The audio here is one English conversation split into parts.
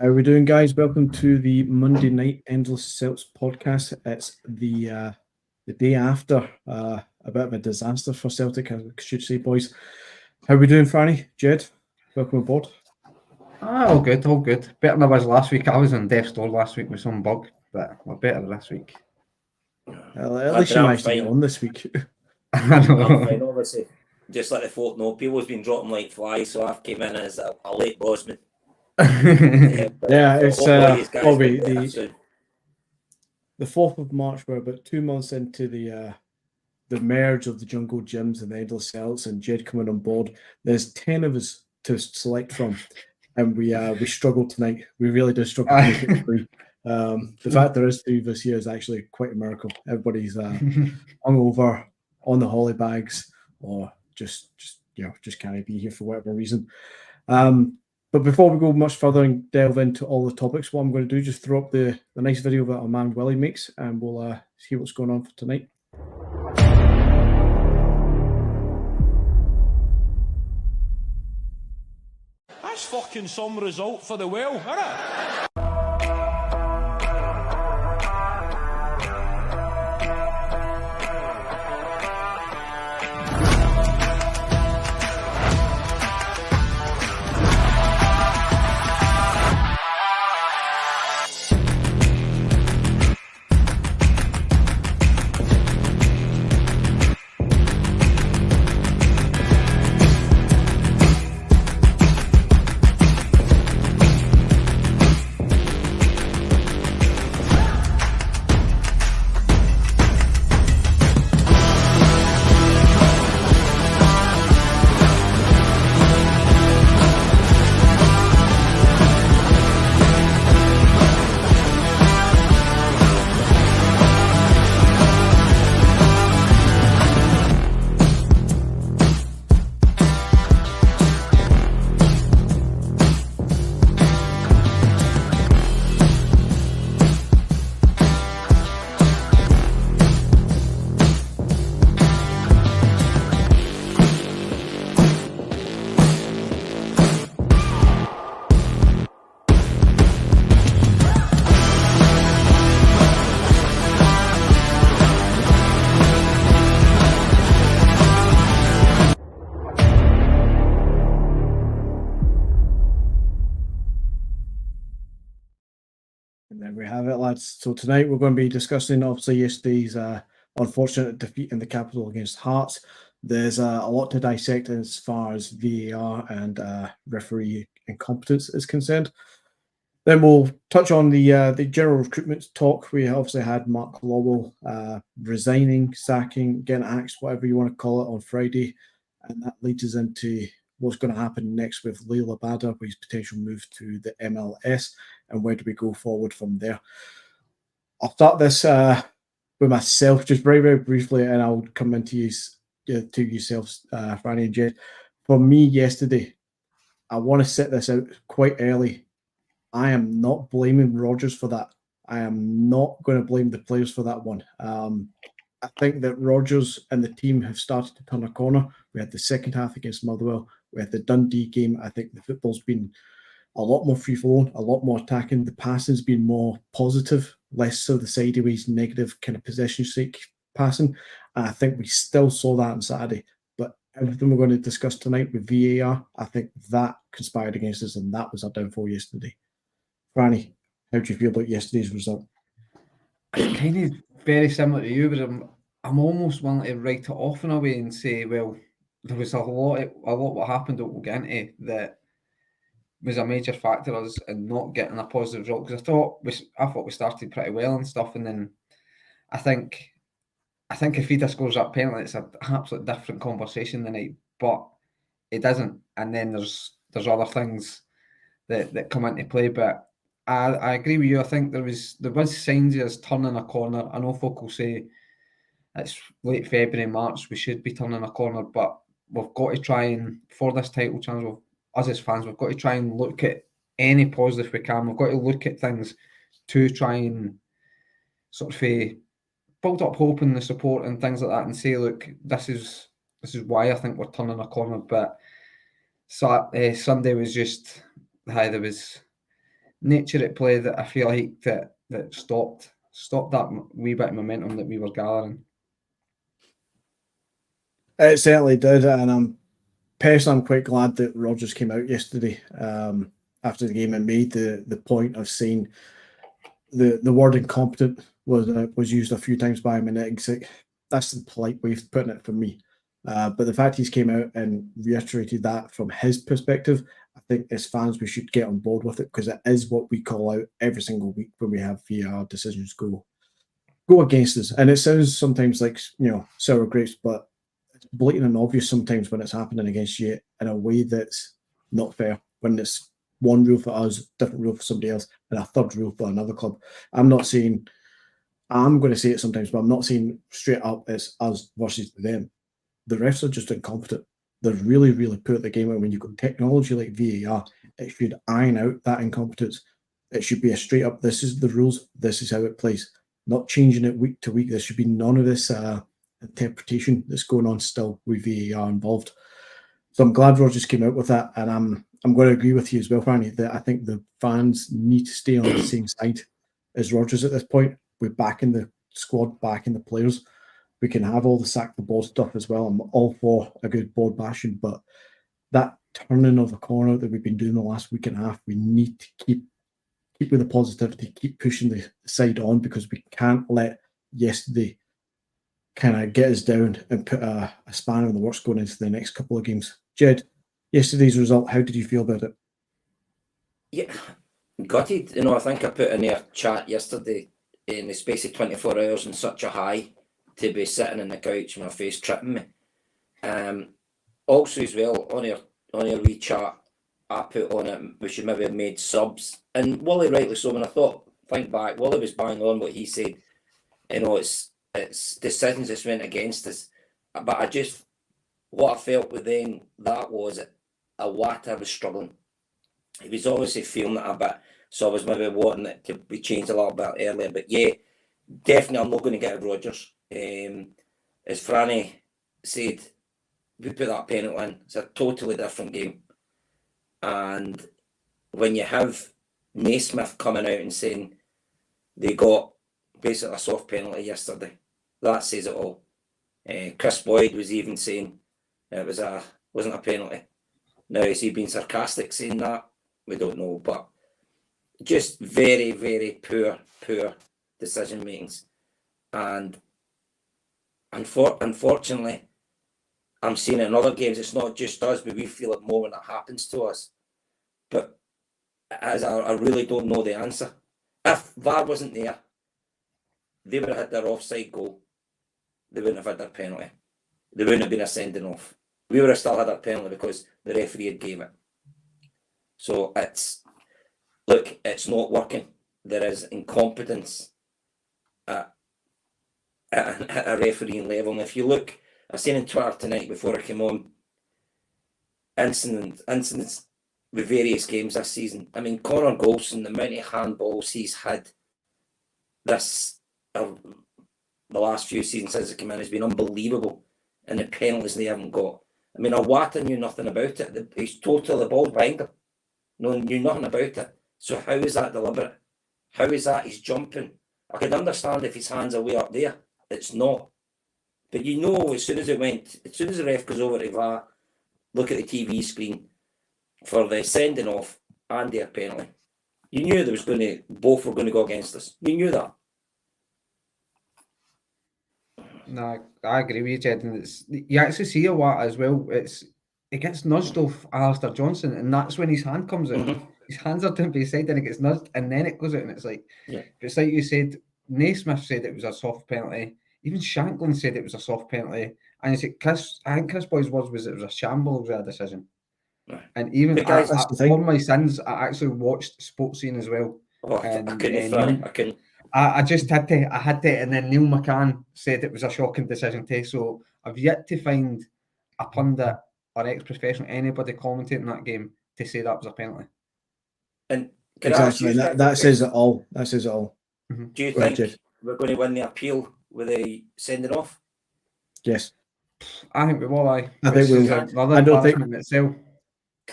How are we doing, guys? Welcome to the Monday night Endless Celts Podcast. It's the day after a bit of a disaster for Celtic, I should say, boys. How are we doing, Franny? Jed, welcome aboard. All good. Better than I was last week. I was on death's door last week with some bug, but we're better this week. Well, at least you managed to get on this week. I know. I'm fine, obviously. Just let the folk know, people's been dropping like flies, so I've came in as a late bossman. It's probably the 4th of March. We're about 2 months into the merge of the Jungle Gyms and the Endless Celts, and Jed coming on board. There's 10 of us to select from, and we struggled tonight. We really do struggle to make it free. The fact there is 3 of us here is actually quite a miracle. Everybody's hungover, on the holly bags, or just can't be here for whatever reason. But before we go much further and delve into all the topics, what I'm going to do is just throw up the nice video that our man Willie makes, and we'll see what's going on for tonight. That's fucking some result for the well, isn't it? So tonight we're going to be discussing obviously yesterday's unfortunate defeat in the capital against Hearts. There's a lot to dissect as far as VAR and referee incompetence is concerned. Then we'll touch on the general recruitment talk. We obviously had Mark Lowell resigning, sacking, getting axed, whatever you want to call it, on Friday, and that leads us into what's going to happen next with Liel Abada, with his potential move to the MLS, and where do we go forward from there. I'll start this with myself just very, very briefly, and I'll come into to yourselves, Franny and Jed. For me yesterday, I want to set this out quite early. I am not blaming Rodgers for that. I am not going to blame the players for that one. I think that Rodgers and the team have started to turn a corner. We had the second half against Motherwell. We had the Dundee game. I think the football's been a lot more free-flowing, a lot more attacking. The passing's been more positive, less so the sideways, negative kind of possession-sake passing. And I think we still saw that on Saturday. But everything we're going to discuss tonight with VAR, I think that conspired against us, and that was our downfall yesterday. Franny, how do you feel about yesterday's result? It's kind of very similar to you, but I'm almost willing to write it off in a way and say, well, there was a lot what happened that we'll get into that was a major factor us in not getting a positive result, because I thought we started pretty well and stuff, and then I think if Vida scores that penalty, it's an absolutely different conversation tonight, but it doesn't. And then there's other things that come into play, but I agree with you. I think there was signs of us turning a corner. I know folk will say it's late February, March, we should be turning a corner, but we've got to try and, for this title chance, us as fans, we've got to try and look at any positive we can. We've got to look at things to try and sort of build up hope in the support and things like that, and say, look, this is why I think we're turning a corner. But Sunday was just, there was nature at play that I feel like that stopped that wee bit of momentum that we were gathering. It certainly did, and I'm quite glad that Rodgers came out yesterday after the game and made the point of saying the word incompetent was used a few times by him, and that's the polite way of putting it for me. But the fact he's came out and reiterated that from his perspective, I think as fans we should get on board with it, because it is what we call out every single week when we have VAR decisions go against us. And it sounds sometimes like sour grapes, but it's blatant and obvious sometimes when it's happening against you in a way that's not fair. When it's one rule for us, different rule for somebody else, and a third rule for another club. I'm going to say it sometimes, but I'm not saying straight up it's us versus them. The refs are just incompetent. They're really, really poor at the game. And when you've got technology like VAR, it should iron out that incompetence. It should be a straight up, this is the rules, this is how it plays. Not changing it week to week. There should be none of this interpretation that's going on still with VAR involved. So I'm glad Rodgers came out with that, and I'm going to agree with you as well, Franny, that I think the fans need to stay on the same side as Rodgers at this point. We're backing the squad, backing the players. We can have all the sack the ball stuff as well. I'm all for a good board bashing, but that turning of the corner that we've been doing the last week and a half, we need to keep with the positivity, keep pushing the side on, because we can't let yesterday kind of get us down and put a spanner in the works going into the next couple of games. Jed, yesterday's result, how did you feel about it? Yeah, gutted. I think I put in our chat yesterday, in the space of 24 hours and such a high to be sitting on the couch with my face tripping me. Also as well, on our wee chat, I put on it, we should maybe have made subs. And Wally rightly so, when I think back, Wally was bang on what he said. It's decisions that went against us. But what I felt with then, that was Awata was struggling. He was obviously feeling it a bit, so I was maybe wanting it to be changed a little bit earlier. But yeah, definitely I'm not going to get Rodgers. As Franny said, we put that penalty in. It's a totally different game. And when you have Naismith coming out and saying they got basically a soft penalty yesterday, that says it all. Chris Boyd was even saying it wasn't a penalty. Now, is he being sarcastic saying that? We don't know, but just very, very poor decision makings. And unfortunately, I'm seeing it in other games. It's not just us, but we feel it more when it happens to us. But as I really don't know the answer. If VAR wasn't there, they would have had their offside goal. They wouldn't have had their penalty. There wouldn't have been a sending off. We would have still had our penalty because the referee had gave it. So it's not working. There is incompetence at a refereeing level. And if you look, I seen on Twitter tonight before I came on, incidents with various games this season. I mean, Conor Golson, the amount of handballs he's had this the last few seasons since he came in has been unbelievable, and the penalties they haven't got. I mean, Awata knew nothing about it. He's totally the ball behind him. Knew nothing about it. So how is that deliberate? How is that he's jumping? I could understand if his hands are way up there. It's not. But as soon as the ref goes over to VAR, look at the TV screen for the sending off and their penalty, you knew both were going to go against us. You knew that. No, I agree with you, Jed. And you actually see a lot as well. It gets nudged off Alistair Johnson, and that's when his hand comes out. Mm-hmm. His hands are down by his side, and it gets nudged, and then it goes out, and it's like, yeah. It's like you said. Naismith said it was a soft penalty. Even Shanklin said it was a soft penalty, and you said I think Chris Boyd's words was it was a shambles of a decision. Right. And even guys, for my sins, I actually watched Sports Scene as well. Oh, and, I couldn't. I just had to, and then Neil McCann said it was a shocking decision too. So I've yet to find a pundit or ex-professional, anybody commentating that game to say that was a penalty. And exactly, that says it all. That says it all. Mm-hmm. Do you think we're going to win the appeal with a sending off? Yes. I think we will. I think we will. Another embarrassment in itself.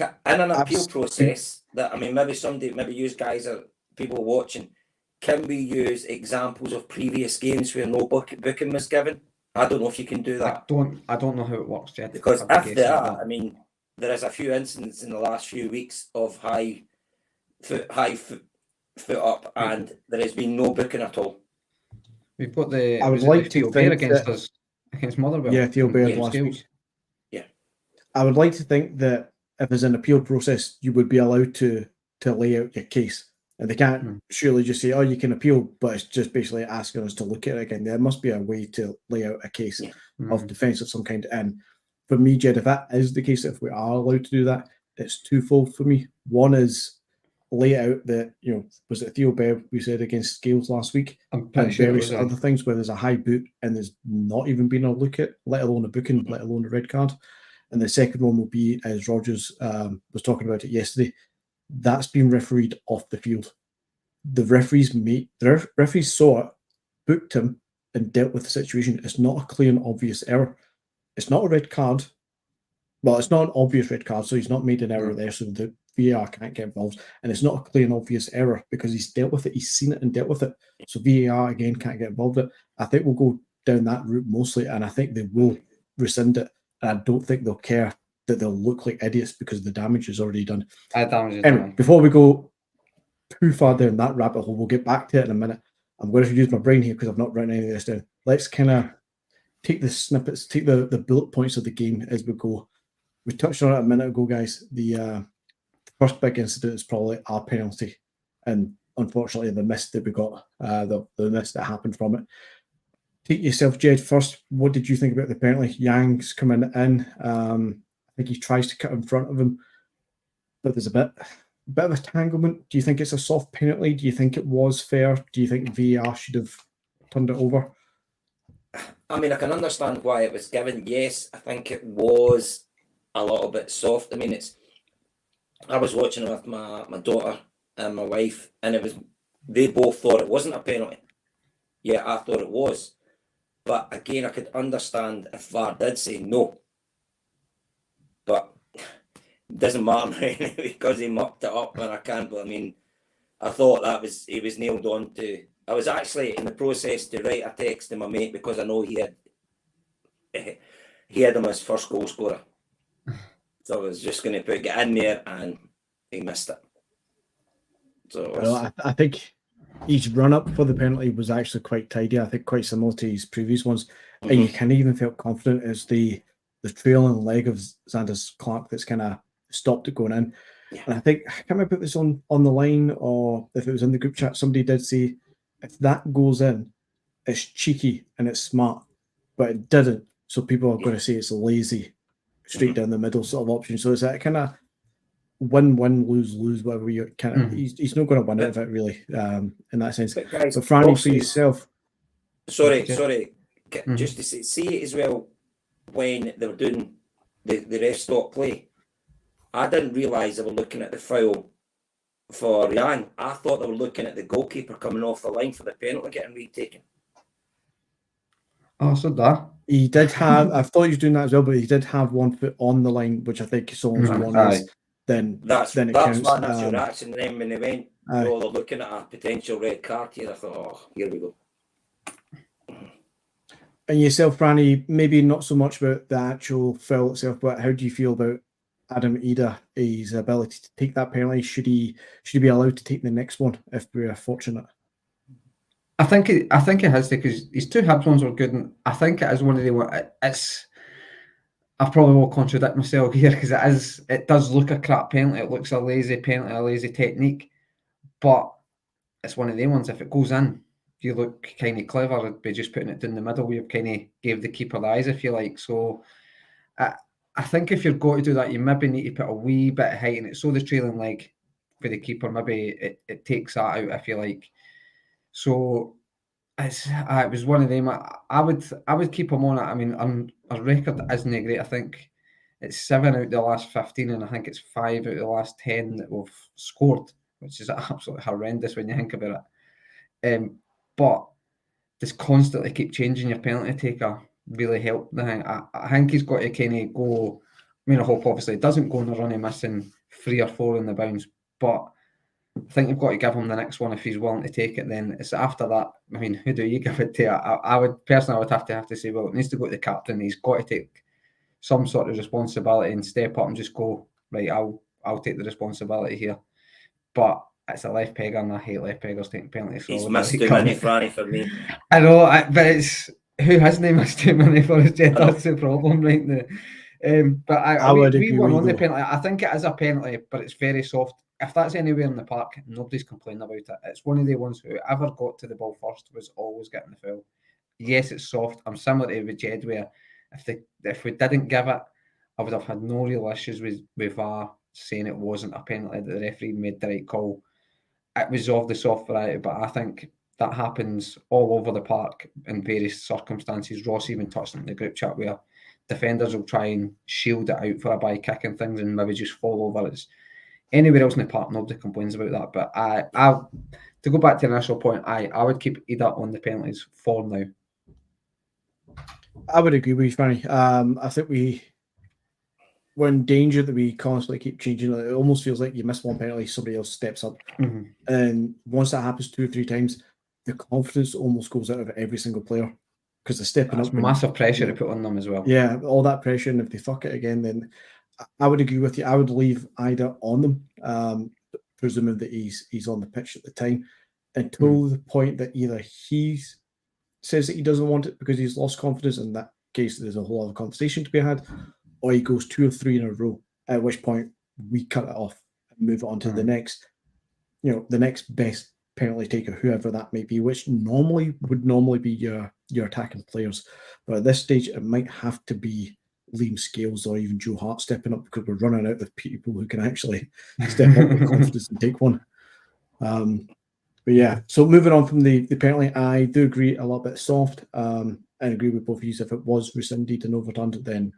in an appeal process that, I mean, maybe you guys are people watching, can we use examples of previous games where no booking was given? I don't know if you can do that. I don't know how it works yet. Because if there are, I mean, there is a few incidents in the last few weeks of high foot up, and there has been no booking at all. We've got the. I would like to think against that, us against Motherwell. Yeah, Theo Baird from last Scales. week. Yeah, I would like to think that if there's an appeal process, you would be allowed to lay out your case, and they can't surely just say, "Oh, you can appeal," but it's just basically asking us to look at it again. There must be a way to lay out a case of defence of some kind. And for me, Jed, if that is the case, if we are allowed to do that, it's twofold for me. One is lay out that, was it Theo Baird we said against Scales last week, I'm and pretty sure it various was, other things where there's a high boot and there's not even been a look at, let alone a booking, let alone a red card. And the second one will be, as Rogers was talking about it yesterday, that's been refereed off the field. The referees saw it, booked him, and dealt with the situation. It's not a clear and obvious error. It's not a red card. Well, it's not an obvious red card, so he's not made an error there, so the VAR can't get involved. And it's not a clear and obvious error because he's dealt with it. He's seen it and dealt with it. So VAR, again, can't get involved in it. I think we'll go down that route mostly, and I think they will rescind it. And I don't think they'll care that they'll look like idiots because the damage is already done. Anyway, before we go too far down that rabbit hole, we'll get back to it in a minute. I'm going to use my brain here because I've not written any of this down. Let's kind of take the snippets, take the bullet points of the game as we go. We touched on it a minute ago, guys. The first big incident is probably our penalty, and unfortunately the miss that we got, the miss that happened from it. Take yourself, Jed, first. What did you think about the penalty? Yang's coming in. I think he tries to cut in front of him, but there's a bit of a tanglement. Do you think it's a soft penalty? Do you think it was fair? Do you think VAR should have turned it over? I mean, I can understand why it was given. Yes, I think it was a little bit soft. I mean, I was watching it with my daughter and my wife, and they both thought it wasn't a penalty. Yeah, I thought it was. But again, I could understand if VAR did say no. But it doesn't matter because he mucked it up when I can't. But I mean, I thought he was nailed on to. I was actually in the process to write a text to my mate because I know he had him as first goal scorer. So I was just going to get in there, and he missed it. So I think his run up for the penalty was actually quite tidy. I think quite similar to his previous ones, and you kind of even felt confident as the trailing leg of Xander Clark that's kind of stopped it going in. Yeah. And I think I can't remember if it was on the line or if it was in the group chat. Somebody did say if that goes in, it's cheeky and it's smart, but it didn't. So people are going to say it's lazy, straight down the middle sort of option. So it's that kind of win-win, lose-lose, whatever you kind of. He's not going to win out of it really, in that sense. But guys, Franny, for yourself. Sorry. Just to see it as well. When they were doing the ref stop play, I didn't realise they were looking at the foul for Yang. I thought they were looking at the goalkeeper coming off the line for the penalty getting retaken. Oh, so that he did have. I thought he was doing that as well, but he did have 1 foot on the line, which I think as long as one is, then it counts. That's your reaction. And then when they went, they're looking at a potential red card here. I thought, oh, here we go. And yourself, Franny, maybe not so much about the actual foul itself, but how do you feel about Adam Ida, his ability to take that penalty? Should he be allowed to take the next one if we're fortunate? I think it has to, because his 2 Hibs ones were good, and I think it is one of the. I probably will contradict myself here because it does look a crap penalty. It looks a lazy penalty, a lazy technique, but it's one of the ones. If it goes in, you look kind of clever by just putting it down the middle. You've kind of gave the keeper the eyes, if you like. So I think if you're going to do that, you maybe need to put a wee bit of height in it. So the trailing leg for the keeper, maybe it takes that out, if you like. So it was one of them. I would keep him on it. I mean, our record isn't great. I think it's 7 out of the last 15, and I think it's 5 out of the last 10 that we've scored, which is absolutely horrendous when you think about it. But just constantly keep changing your penalty taker really helped. I think he's got to kind of go mean, I hope obviously it doesn't go on a run of missing 3 or 4 in the bounce, but I think you've got to give him the next one if he's willing to take it. Then it's after that. I mean, who do you give it to? I would personally, I would have to say, well, it needs to go to the captain. He's got to take some sort of responsibility and step up and just go, right, I'll take the responsibility here. But it's a left pegger, and I hate left peggers taking penalties. He's missed too many, Franny, for me. I know, but it's who hasn't missed too many for us yet? That's the problem right now. But I would agree. We won on the penalty. I think it is a penalty, but it's very soft. If that's anywhere in the park, nobody's complaining about it. It's one of the ones whoever got to the ball first was always getting the foul. Yes, it's soft. I'm similar to with Jed, where if we didn't give it, I would have had no real issues with VAR saying it wasn't a penalty, that the referee made the right call. It was of the soft variety, but I think that happens all over the park in various circumstances. Ross even touched in the group chat where defenders will try and shield it out for a by kick and things and maybe just fall over. It's anywhere else in the park, nobody complains about that. But I to go back to the initial point, I would keep Ida on the penalties for now. I would agree with you, Fanny. I think we're in danger that we constantly keep changing. It almost feels like you miss one penalty, somebody else steps up. Mm-hmm. And once that happens 2 or 3 times, the confidence almost goes out of every single player because they're stepping up. Massive pressure to put on them as well. Yeah, all that pressure. And if they fuck it again, then I would agree with you. I would leave Ida on them, presuming that he's on the pitch at the time, until the point that either he says that he doesn't want it because he's lost confidence. In that case, there's a whole other conversation to be had. Or he goes 2 or 3 in a row, at which point we cut it off and move on to the next, the next best penalty taker, whoever that may be, which would normally be your attacking players. But at this stage, it might have to be Liam Scales or even Joe Hart stepping up because we're running out of people who can actually step up with confidence and take one. But yeah, so moving on from the penalty, I do agree a little bit soft. I agree with both of you. If it was rescinded and overturned, then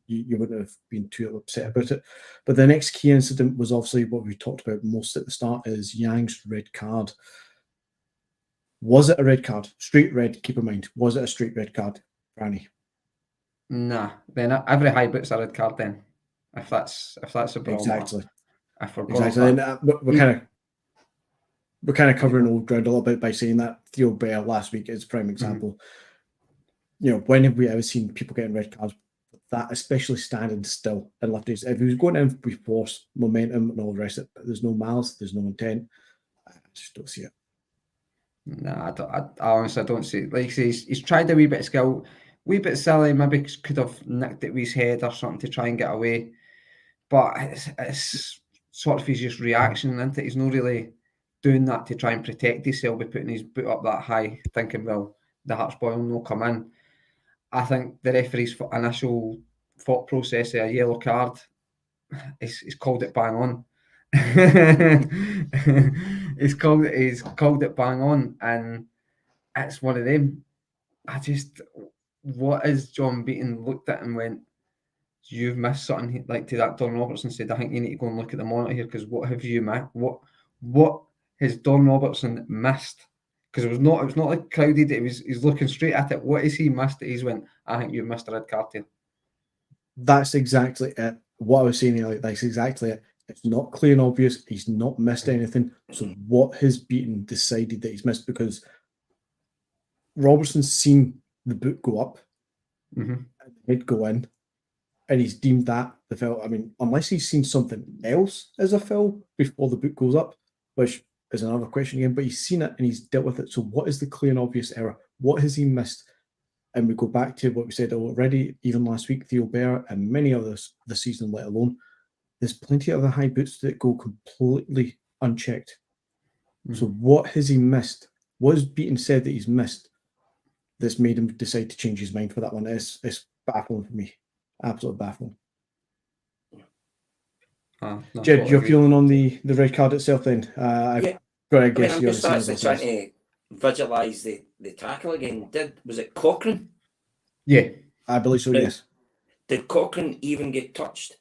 you wouldn't have been too upset about it. But the next key incident was obviously what we talked about most at the start, is Yang's red card. Was it a red card? Straight red, keep in mind. Was it a straight red card, Franny? Nah, then every high boot's a red card then. If that's a problem. Exactly. I forgot. Exactly. And we're kind of covering old ground a little bit by saying that Theo Bear last week is a prime example. When have we ever seen people getting red cards? That, especially standing still and lefties. If he was going in with force, momentum, and all the rest of it, but there's no malice, there's no intent. I just don't see it. Nah, I honestly don't see it. Like he's tried a wee bit of skill, wee bit silly. Maybe could have nicked it with his head or something to try and get away. But it's sort of his just reaction, isn't it? He's not really doing that to try and protect himself by putting his boot up that high, thinking, well, the Hearts boy will not come in. I think the referee's initial thought process of a yellow card, he's called it bang on. he's called it bang on, and it's one of them. What is John Beaton looked at and went, you've missed something, like to that Don Robertson said, I think you need to go and look at the monitor here because what have you missed? What has Don Robertson missed? Because it was not like crowded. He's looking straight at it. What has he missed that he's went, I think you've missed a red card here. That's exactly it. What I was saying earlier, that's exactly it. It's not clear and obvious. He's not missed anything. So what has Beaton decided that he's missed? Because Robertson's seen the boot go up and the head go in, and he's deemed that the foul. I mean, unless he's seen something else as a foul before the boot goes up, which is another question again, but he's seen it and he's dealt with it. So what is the clear and obvious error? What has he missed? And we go back to what we said already, even last week, Theo Bear and many others this season, let alone. There's plenty of other high boots that go completely unchecked. So what has he missed? What has Beaton said that he's missed that's made him decide to change his mind for that one? It's baffling for me. Absolutely baffling. Jed, you're feeling on the red card itself then? I'm just actually trying to visualise the tackle again. Was it Cochrane? Yeah. I believe so, yes. Did Cochrane even get touched?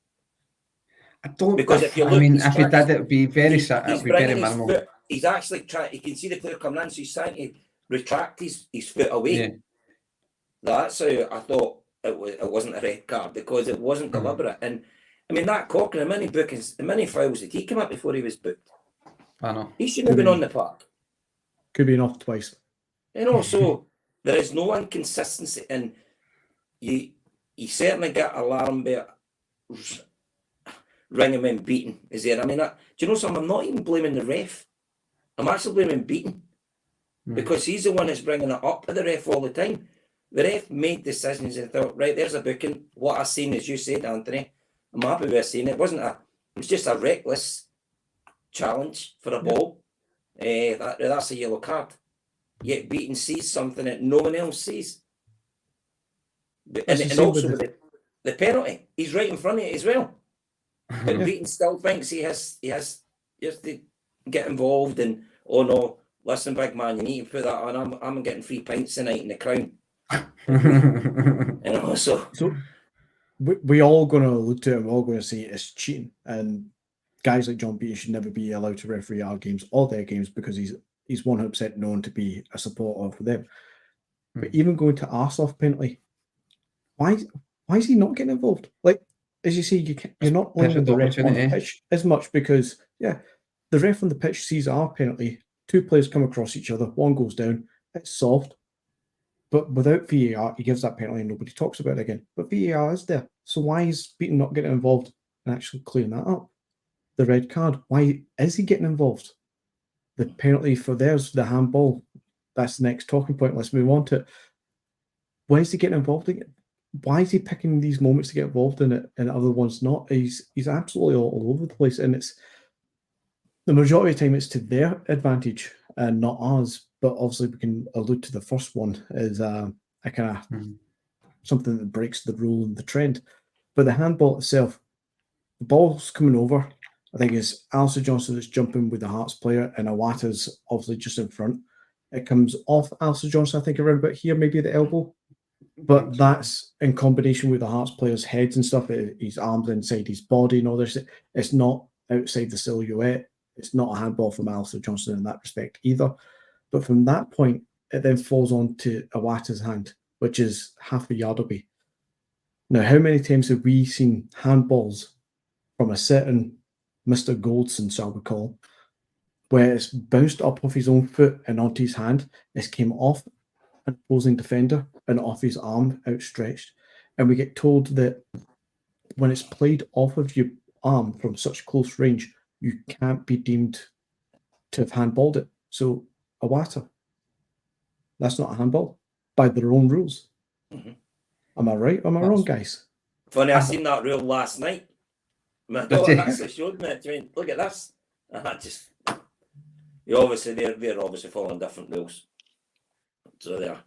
I don't, because if you look, if he did, it would be very minimal. Foot, he's actually trying, you can see the player coming in, so he's trying to retract his foot away. Yeah. That's how I thought it wasn't a red card because it wasn't deliberate. And I mean, that Cochran, the many fouls that he came up before he was booked. I know. He shouldn't have been on the park. Could be off twice. So there is no inconsistency, and you certainly get alarm bell ringing when beaten. Is there? I mean, do you know something? I'm not even blaming the ref. I'm actually blaming beaten because he's the one that's bringing it up to the ref all the time. The ref made decisions and thought, right, there's a booking. What I've seen, as you said, Anthony, I'm happy with seeing it. It was just a reckless challenge for a ball. That's a yellow card. Yet Beaton sees something that no one else sees. And also with the penalty, he's right in front of it as well. But Beaton still thinks he has to get involved and, oh no, listen, big man, you need to put that on. I'm getting 3 pints tonight in the Crown. And also, so we all going to look to it and we're all going to say it's cheating, and guys like John Beaton should never be allowed to referee our games or their games because he's 100% known to be a supporter for them. But even going to Arsenal penalty, why is he not getting involved? Like, as you say, you're not blaming the ref on the pitch as much because the ref on the pitch sees our penalty, 2 players come across each other, 1 goes down, it's solved. But without VAR, he gives that penalty and nobody talks about it again. But VAR is there. So why is Beaton not getting involved and actually clearing that up? The red card, why is he getting involved? The penalty for theirs, the handball, that's the next talking point. Let's move on to it. Why is he getting involved again? Why is he picking these moments to get involved in it and other ones not? He's absolutely all over the place. And it's the majority of the time it's to their advantage and not ours. But obviously we can allude to the first one as a kind of something that breaks the rule and the trend. But the handball itself, the ball's coming over. I think it's Alistair Johnson that's jumping with the Hearts player and Awata's obviously just in front. It comes off Alistair Johnson, I think, around about here, maybe the elbow. But that's in combination with the Hearts players' heads and stuff. His arms inside his body and all this. It's not outside the silhouette. It's not a handball from Alistair Johnson in that respect either. But from that point, it then falls on to Awata's hand, which is half a yard away. Now, how many times have we seen handballs from a certain Mr. Goldson, shall we call, where it's bounced up off his own foot and onto his hand, it's came off an opposing defender and off his arm outstretched, and we get told that when it's played off of your arm from such close range, you can't be deemed to have handballed it. So Awata, that's not a handball by their own rules. Am I right or am I wrong, guys? Funny, I seen that rule last night. My daughter actually showed me it. I mean, look at this. They're obviously following different rules. So they are.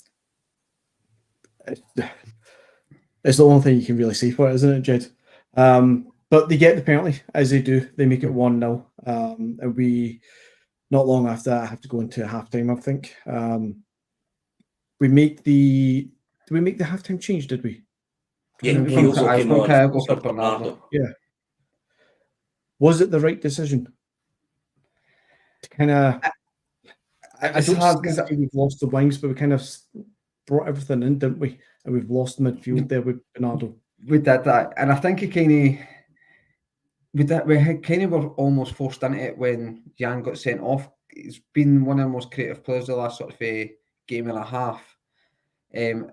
It's the only thing you can really say for it, isn't it, Jed? But they get the penalty, as they do. They make it 1-0. And we, not long after that, have to go into halftime, I think. Did we make the halftime change, did we? Yeah, yeah. Was it the right decision? To kind of, I don't think we've lost the wings, but we kind of brought everything in, didn't we? And we've lost the midfield there with Bernardo. We did that, and I think we kind of were almost forced into it when Jan got sent off. He's been one of the most creative players the last sort of game and a half. And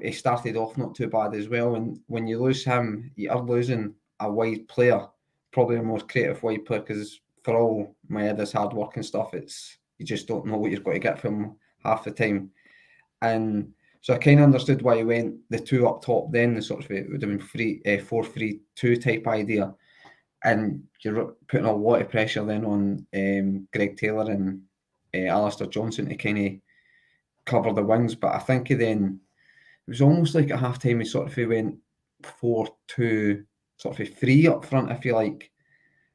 he started off not too bad as well. And when you lose him, you are losing a wide player, probably the most creative wide player, because for all my Eda's hard work and stuff, you just don't know what you're going to get from him half the time. And so I kind of understood why he went the 2 up top then, the sort of, it would have been 4-3-2 type idea. And you're putting a lot of pressure then on Greg Taylor and Alistair Johnson to kind of cover the wings. But I think then it was almost like at half time he sort of went 4-2 sort of 3 up front, if you like.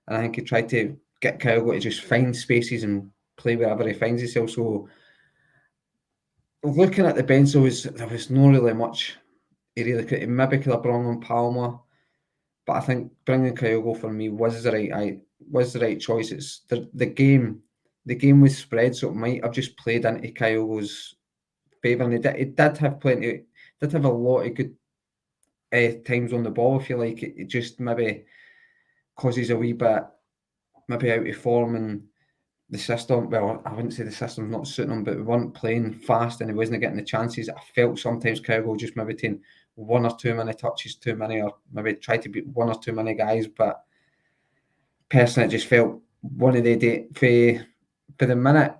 And I think he tried to get Kyogo to just find spaces and play wherever he finds himself. So looking at the bench, there was not really much he really could. Maybe could have brought on Palma, but I think bringing Kyogo for me was the right choice. It's the game was spread, so it might have just played into Kyogo's favour. And he did have a lot of good times on the ball. I feel like it just maybe causes a wee bit maybe out of form, and the system, well, I wouldn't say the system's not suiting him, but we weren't playing fast and he wasn't getting the chances. I felt sometimes Cowgill just maybe taking one or too many touches too many, or maybe try to beat one or too many guys. But personally, it just felt one of the for the minute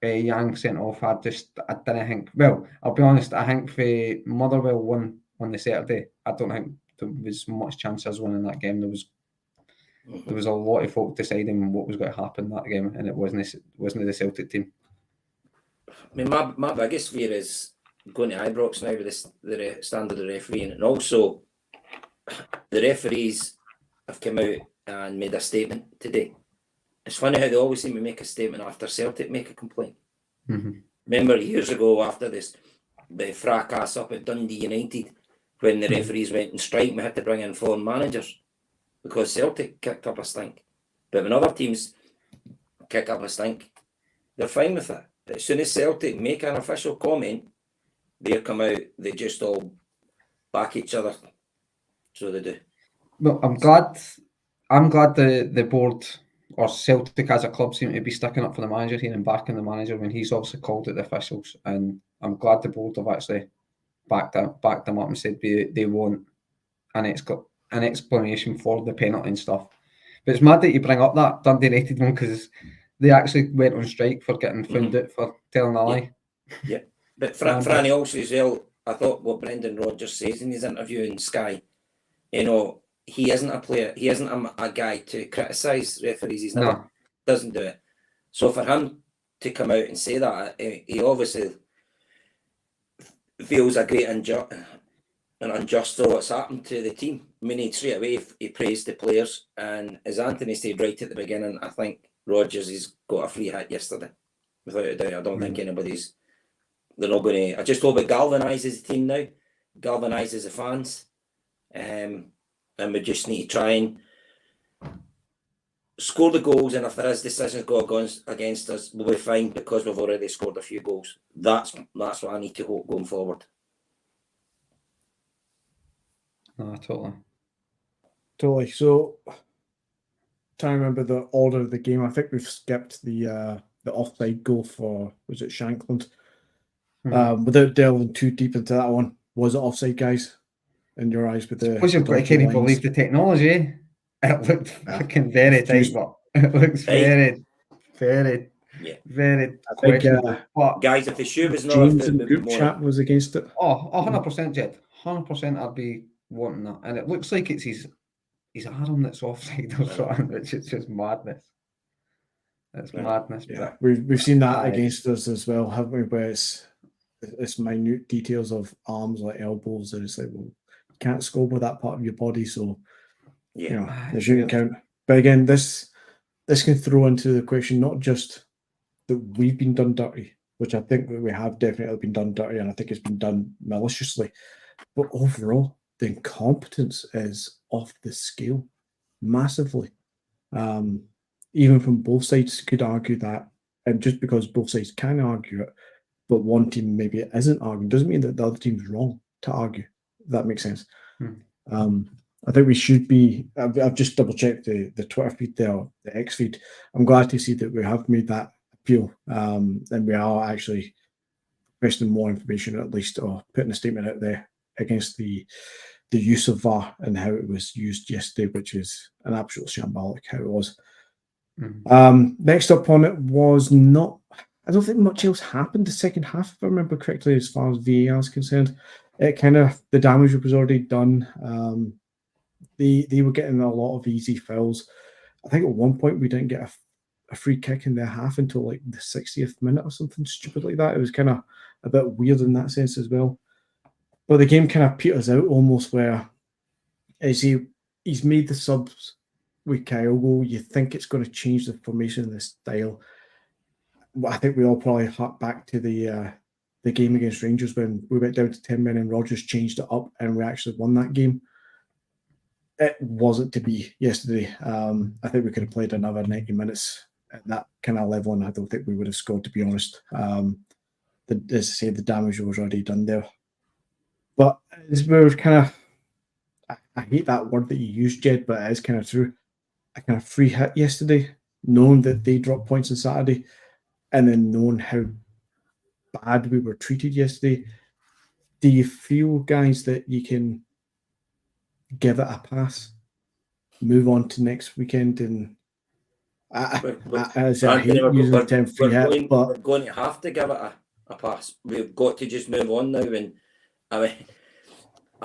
Yang sent off, I didn't think, well, I'll be honest, I think for Motherwell won on the Saturday, I don't think there was much chance of us winning that game. There was a lot of folk deciding what was going to happen that game, and it wasn't the Celtic team. I mean, my biggest fear is going to Ibrox now with the standard of refereeing, and also the referees have come out and made a statement today. It's funny how they always seem to make a statement after Celtic make a complaint. Mm-hmm. Remember years ago after the fracas up at Dundee United, when the referees went on strike, we had to bring in foreign managers because Celtic kicked up a stink. But when other teams kick up a stink, they're fine with it. But as soon as Celtic make an official comment, they come out, they just all back each other. So they do. Well, I'm glad the board or Celtic as a club seem to be sticking up for the manager here and backing the manager when he's obviously called at the officials. And I'm glad the board have actually backed them up and said they want an explanation for the penalty and stuff. But it's mad that you bring up that Dundee United one, because they actually went on strike for getting found out for telling a lie. Yeah. But Franny also as well, I thought what Brendan Rodgers says in his interview in Sky, you know, he isn't a player, he isn't a guy to criticise referees, he's never doesn't do it. So for him to come out and say that, he obviously feels a great unjust for what's happened to the team. I mean, straight away he praised the players, and as Anthony said right at the beginning, I think Rodgers has got a free hit yesterday, without a doubt. I don't think they're not going to. I just hope it galvanises the team now, galvanises the fans, and we just need to try and score the goals. And if there is decisions go against us, we'll be fine because we've already scored a few goals. That's what I need to hope going forward. No, Totally. So, trying to remember the order of the game. I think we've skipped the offside goal for, was it Shankland? Without delving too deep into that one, was it offside, guys? In your eyes, with the I can't believe the technology. It looked fucking very tight, but it looks very questionable. But guys, if the shoe was not, James in the group chat was against it. Oh, 100%, Jed. 100%, I'd be wanting that. And it looks like it's his arm that's offside or something, which is just madness. It's madness. Yeah, we've seen that against us as well, haven't we? Where it's minute details of arms like elbows, and it's like, well, you can't score with that part of your body, so you know the shouldn't count. But again, this can throw into the question not just that we've been done dirty, which I think that we have definitely been done dirty, and I think it's been done maliciously, but overall the incompetence is off the scale massively. Even from both sides could argue that, and just because both sides can argue it, but one team maybe isn't arguing, doesn't mean that the other team's wrong to argue. If that makes sense. I think we should be. I've just double checked the Twitter feed there, the X feed. I'm glad to see that we have made that appeal, and we are actually requesting more information, at least, or putting a statement out there against the use of VAR and how it was used yesterday, which is an absolute shambolic how it was. Next up on it was not. I don't think much else happened the second half, if I remember correctly, as far as VAR is concerned. It kind of, the damage was already done. They were getting a lot of easy fouls. I think at one point we didn't get a free kick in their half until like the 60th minute or something stupid like that. It was kind of a bit weird in that sense as well. But the game kind of peters out almost where as he's made the subs with Kyogo, you think it's going to change the formation and the style. I think we all probably hark back to the game against Rangers when we went down to 10 men and Rodgers changed it up and we actually won that game. It wasn't to be yesterday. I think we could have played another 90 minutes at that kind of level, and I don't think we would have scored, to be honest. As I say, the damage was already done there. But as we were kind of I hate that word that you used, Jed, but it is kind of true. A kind of free hit yesterday, knowing that they dropped points on Saturday, and then knowing how bad we were treated yesterday. Do you feel, guys, that you can give it a pass, move on to next weekend, and I hate using the term free hit, but we're going to have to give it a pass. We've got to just move on now. And I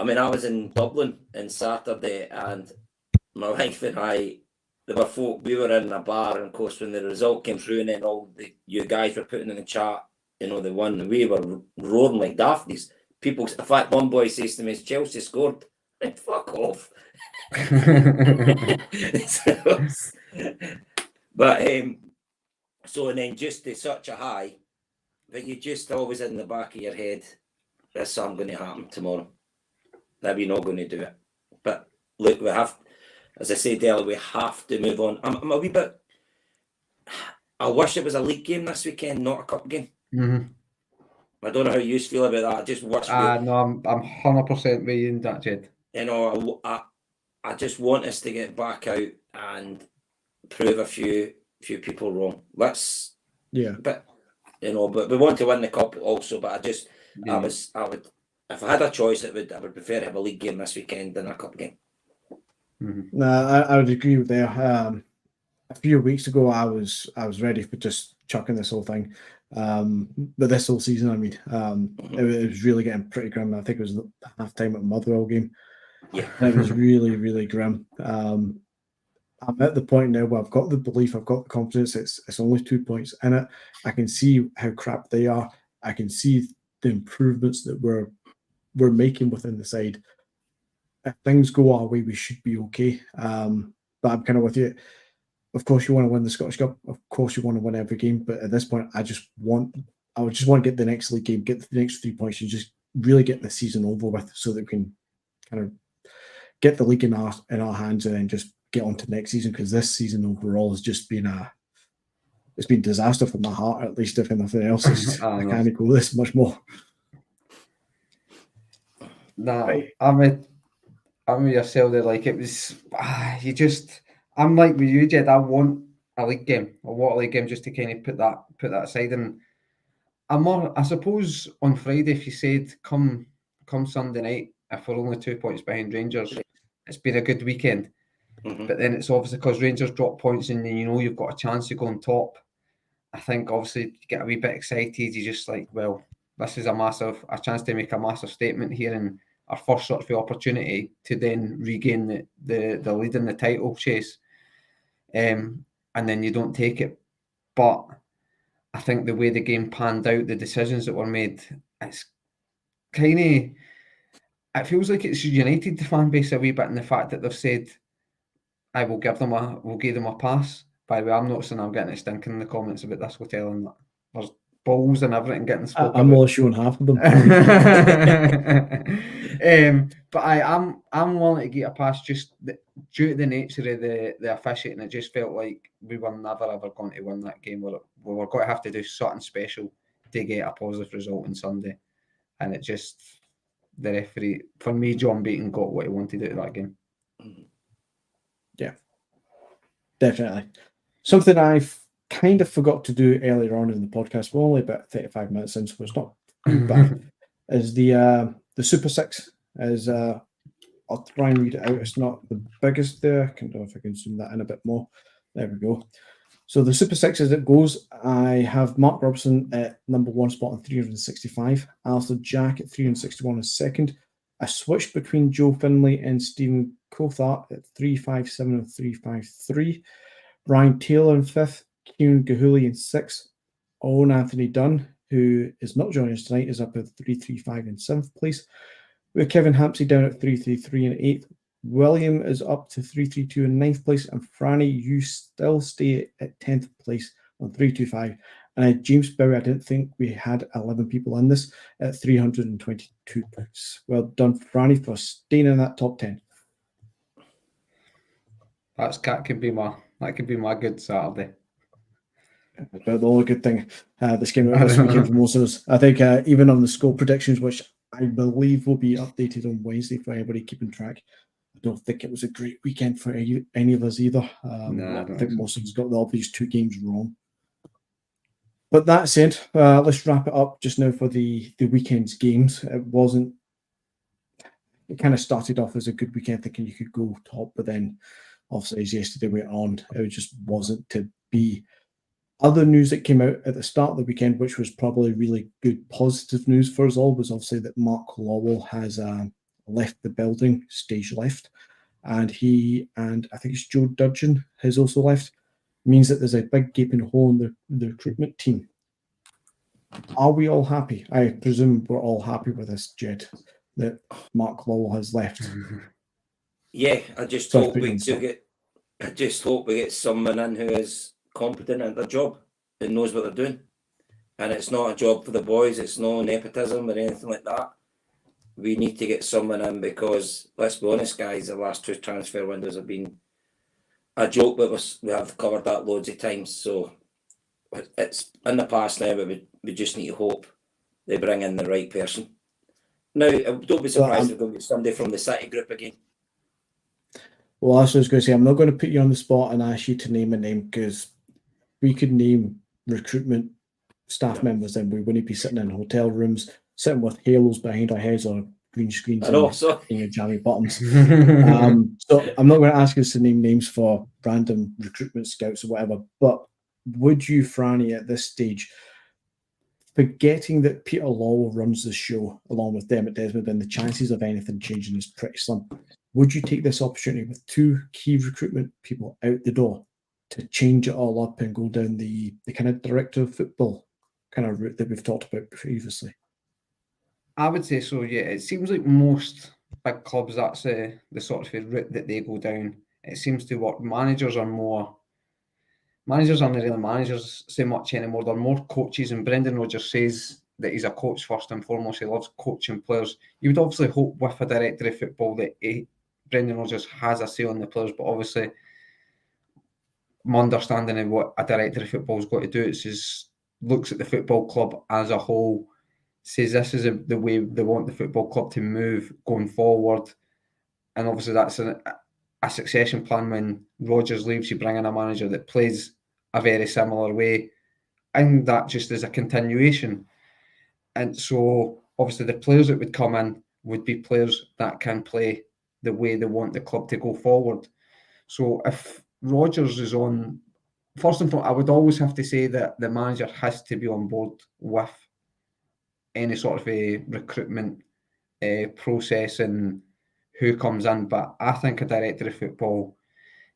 mean, I was in Dublin on Saturday, and my wife and I, there were folk, we were in a bar, and of course, when the result came through, and then all you guys were putting in the chat, they won, and we were roaring like dafties. People, in fact, one boy says to me, Chelsea scored. Like, fuck off. But so, and then just to such a high, but you just always in the back of your head, there's something going to happen tomorrow. That we're not going to do it. But look, we have, as I said earlier, we have to move on. I'm a wee bit, I wish it was a league game this weekend, not a cup game. Mm-hmm. I don't know how you feel about that. I just wish. No, I'm 100% with you in that, Jed. I just want us to get back out and prove a few people wrong. But but we want to win the cup also. But I would, if I had a choice, I would prefer to have a league game this weekend than a cup game. Mm-hmm. No, I would agree with there. A few weeks ago, I was ready for just chucking this whole thing. But this whole season, I mean, it was really getting pretty grim. I think it was the half-time at Motherwell game. Yeah. It was really, really grim. I'm at the point now where I've got the belief, I've got the confidence. It's only 2 points in it. I can see how crap they are. I can see the improvements that we're making within the side. If things go our way, we should be okay. But I'm kind of with you. Of course, you want to win the Scottish Cup. Of course, you want to win every game. But at this point, I would just want to get the next league game, get the next 3 points, and just really get the season over with, so that we can kind of get the league in our hands and then just get on to next season. Because this season overall has just been it's been disaster for my heart, at least, if nothing else. I can't go this much more. Nah, right. I'm with yourself there. Like, it was, I'm like with you, Jed. I want a league game. I want a league game just to kind of put that aside. And I suppose on Friday, if you said come Sunday night, if we're only 2 points behind Rangers, it's been a good weekend. Mm-hmm. But then it's obviously because Rangers drop points and then you've got a chance to go on top. I think obviously you get a wee bit excited. You're just like, well, this is a chance to make a massive statement here, and our first sort of opportunity to then regain the lead in the title chase. And then you don't take it. But I think the way the game panned out, the decisions that were made, it's kind of, it feels like it's united the fan base a wee bit in the fact that they've said, we'll give them a pass. By the way, I'm noticing I'm getting it stinking in the comments about this hotel, and there's balls and everything getting spoken I'm only showing half of them. But I'm willing to get a pass just due to the nature of the officiating. It just felt like we were never ever going to win that game. We were going to have to do something special to get a positive result on Sunday, and it just, the referee, for me, John Beaton got what he wanted out of that game. Yeah, definitely. Something I've kind of forgot to do earlier on in the podcast. We're only about 35 minutes in, so it's not too bad. Is the Super Six. Is I'll try and read it out. It's not the biggest there. I don't know if I can zoom that in a bit more. There we go. So the Super Six, as it goes, I have Mark Robson at number 1 spot on 365. Alistair Jack at 361 as second. I switched between Joe Finlay and Stephen Cothart at 357 and 353. Brian Taylor in 5th. Kieran Gahuli in 6th. Owen Anthony Dunn, who is not joining us tonight, is up at 335 in 7th place. With Kevin Hampsey down at 333 in 8th. William is up to 332 in 9th place. And Franny, you still stay at 10th place on 325. And James Bowie, I didn't think we had 11 people in this, at 322 points. Well done, Franny, for staying in that top 10. That could be my good Saturday. But the only good thing this came out this weekend for most of us. I think even on the score predictions, which I believe will be updated on Wednesday for anybody keeping track. I don't think it was a great weekend for any of us either. Nah, I don't I think think so. most of us got the obvious 2 games wrong. But that said, let's wrap it up just now for the weekend's games. It kind of started off as a good weekend, thinking you could go top, but then obviously as yesterday went on, it just wasn't to be. Other news that came out at the start of the weekend, which was probably really good positive news for us all, was obviously that Mark Lowell has left the building, stage left, and he and I think it's Joe Dudgeon has also left. Means that there's a big gaping hole in the recruitment team. Are we all happy? I presume we're all happy with this, Jed, that Mark Lowell has left. Yeah, I just Sorry, hope put you we on do spot. I just hope we get someone in who is competent at their job and knows what they're doing. And it's not a job for the boys, it's no nepotism or anything like that. We need to get someone in because, let's be honest, guys, the last 2 transfer windows have been a joke, but we have covered that loads of times. So it's in the past now, but we just need to hope they bring in the right person. Now, don't be surprised if we get somebody from the City group again. Well, that's what I was going to say. I'm not going to put you on the spot and ask you to name a name, because we could name recruitment staff members and we wouldn't be sitting in hotel rooms, sitting with halos behind our heads or green screens I know, so in your jammy bottoms. So I'm not going to ask us to name names for random recruitment scouts or whatever, but would you, Franny, at this stage, forgetting that Peter Lawwell runs the show along with Dermot Desmond and the chances of anything changing is pretty slim, would you take this opportunity with 2 key recruitment people out the door to change it all up and go down the kind of director of football kind of route that we've talked about previously? I would say so, yeah. It seems like most big clubs, that's the sort of route that they go down. It seems to work. Managers aren't really managers so much anymore. They're more coaches, and Brendan Rodgers says that he's a coach first and foremost. He loves coaching players. You would obviously hope with a director of football that Brendan Rodgers has a say on the players, but obviously my understanding of what a director of football has got to do is looks at the football club as a whole, says this is the way they want the football club to move going forward, and obviously that's a succession plan. When Rodgers leaves, you bring in a manager that plays a very similar way, and that just is a continuation. And so obviously the players that would come in would be players that can play the way they want the club to go forward. So if Rodgers is on, first and foremost, I would always have to say that the manager has to be on board with any sort of a recruitment process and who comes in. But I think a director of football,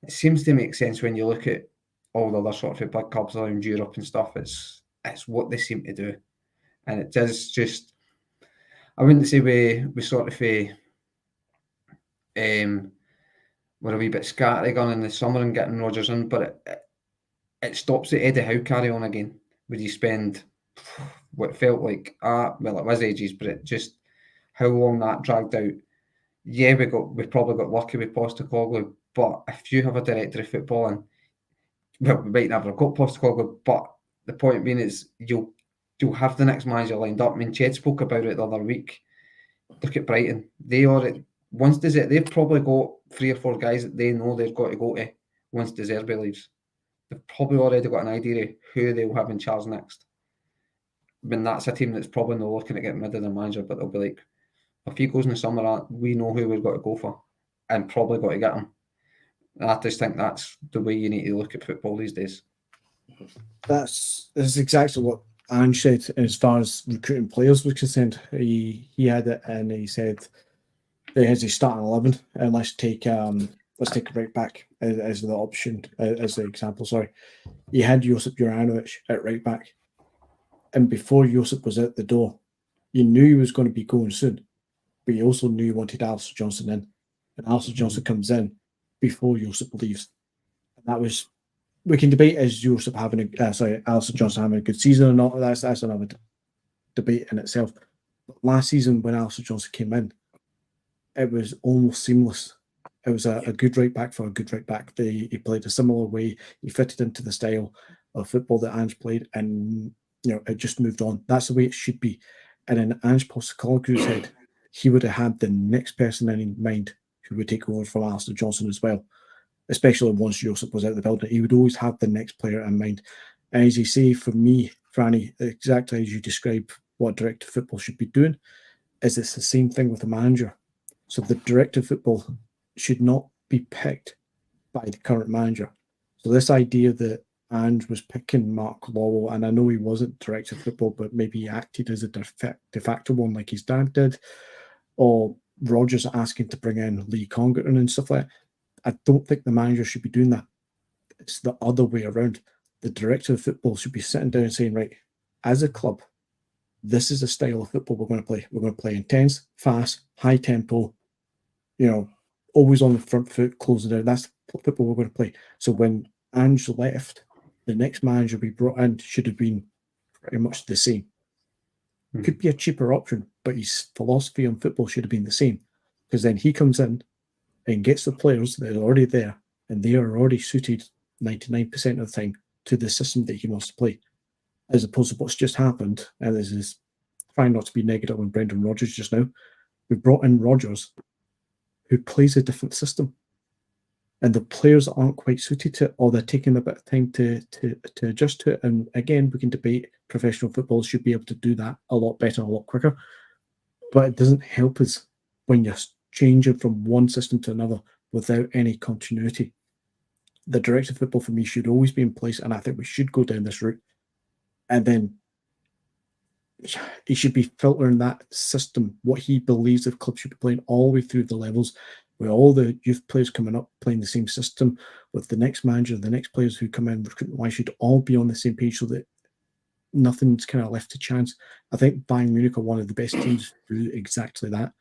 it seems to make sense when you look at all the other sort of big clubs around Europe and stuff. It's what they seem to do, and it does just. I wouldn't say we sort of we're a wee bit scattergun in the summer and getting Rodgers in, but it stops the Eddie Howe carry on again. Would you spend what felt like well, it was ages, but it just how long that dragged out. Yeah, we probably got lucky with Postecoglou, but if you have a director of football, and well, we might never have got Postecoglou, but the point being is you'll have the next manager lined up. I mean, Ched spoke about it the other week. Look at Brighton. They've probably got 3 or 4 guys that they know they've got to go to once De Zerbi leaves. They've probably already got an idea of who they'll have in charge next. I mean, that's a team that's probably not looking at getting rid of their manager, but they'll be like, if he goes in the summer, we know who we've got to go for and probably got to get him. And I just think that's the way you need to look at football these days. That's exactly what Ange said as far as recruiting players was concerned. He had it and he said there's a starting 11 and let's take a right back as the option, as the example. Sorry, he had Josip Juranovic at right back, and before Josip was out the door, you knew he was going to be going soon, but you also knew you wanted Alistair Johnson in, and Alistair Johnson comes in before Josip leaves, and that was. We can debate is Josip having Alistair Johnson having a good season or not. That's another debate in itself. But last season when Alistair Johnson came in, it was almost seamless. It was a good right back for a good right back. He played a similar way. He fitted into the style of football that Ange played, and it just moved on. That's the way it should be. And then Ange Postecoglou said he would have had the next person in mind who would take over from Alistair Johnson as well, especially once Joseph was out of the building. He would always have the next player in mind. And as you say, for me, Franny, exactly as you describe what director of football should be doing, is it's the same thing with the manager. So the director of football should not be picked by the current manager. So this idea that Ange was picking Mark Lawwell, and I know he wasn't director of football, but maybe he acted as a de facto one like his dad did, or Rodgers asking to bring in Lee Congerton and stuff like that. I don't think the manager should be doing that. It's the other way around. The director of football should be sitting down and saying, right, as a club, this is the style of football we're going to play. We're going to play intense, fast, high tempo, always on the front foot, closing down. That's the football we're going to play. So when Ange left, the next manager we brought in should have been pretty much the same. Could be a cheaper option, but his philosophy on football should have been the same. Because then he comes in and gets the players that are already there, and they are already suited 99% of the time to the system that he wants to play, as opposed to what's just happened. And this is trying not to be negative on Brendan Rodgers just now. We brought in Rodgers, who plays a different system, and the players aren't quite suited to it, or they're taking a bit of time to adjust to it. And again, we can debate professional football should be able to do that a lot better, a lot quicker, but it doesn't help us when you're changing from one system to another without any continuity. The director of football for me should always be in place, and I think we should go down this route. And then he should be filtering that system, what he believes the club should be playing, all the way through the levels, with all the youth players coming up playing the same system, with the next manager, the next players who come in, recruitment-wise, should all be on the same page so that nothing's kind of left to chance. I think Bayern Munich are one of the best teams to do exactly that.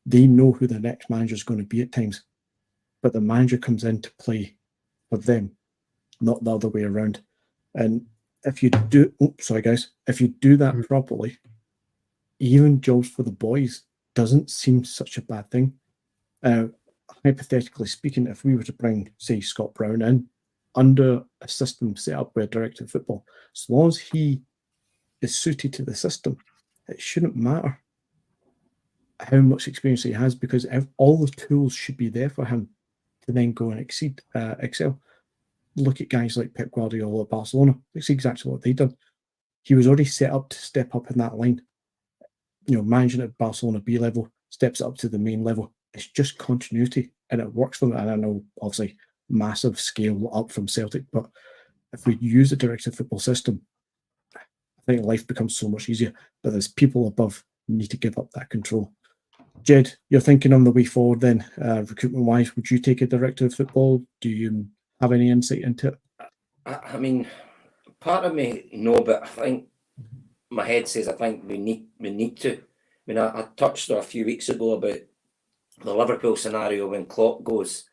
They know who the next manager is going to be at times, but the manager comes in to play for them, not the other way around. And if you do, if you do that properly, even jobs for the boys doesn't seem such a bad thing. Hypothetically speaking, if we were to bring, say, Scott Brown in under a system set up by a director of football, as long as he is suited to the system, it shouldn't matter how much experience he has, because all the tools should be there for him to then go and excel. Look at guys like Pep Guardiola at Barcelona. That's exactly what they done. He was already set up to step up in that line. Managing at Barcelona B level, steps up to the main level. It's just continuity, and it works for them. And I know, obviously, massive scale up from Celtic, but if we use the director of football system, I think life becomes so much easier. But there's people above who need to give up that control. Jed, you're thinking on the way forward then, recruitment-wise, would you take a director of football? Do you have any insight into it? I mean, part of me, no, but I think my head says I think we need to. I mean, I touched a few weeks ago about the Liverpool scenario when Klopp goes.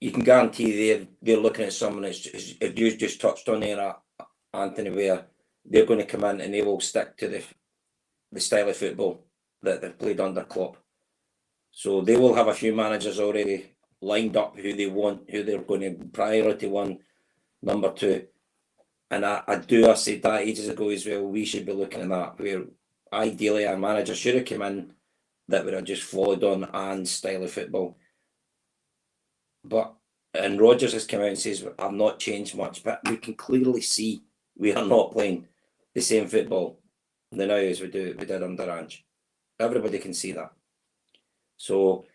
You can guarantee they're looking at someone as you just touched on there, Anthony, where they're going to come in and they will stick to the style of football that they've played under Klopp. So they will have a few managers already lined up who they want, who they're going to priority one, number two. And I said that ages ago as well, we should be looking at that, where ideally our manager should have come in that would have just followed on Anne's style of football. And Rodgers has come out and says, I've not changed much, but we can clearly see we are not playing the same football now as we did under Ange. Everybody can see that. So,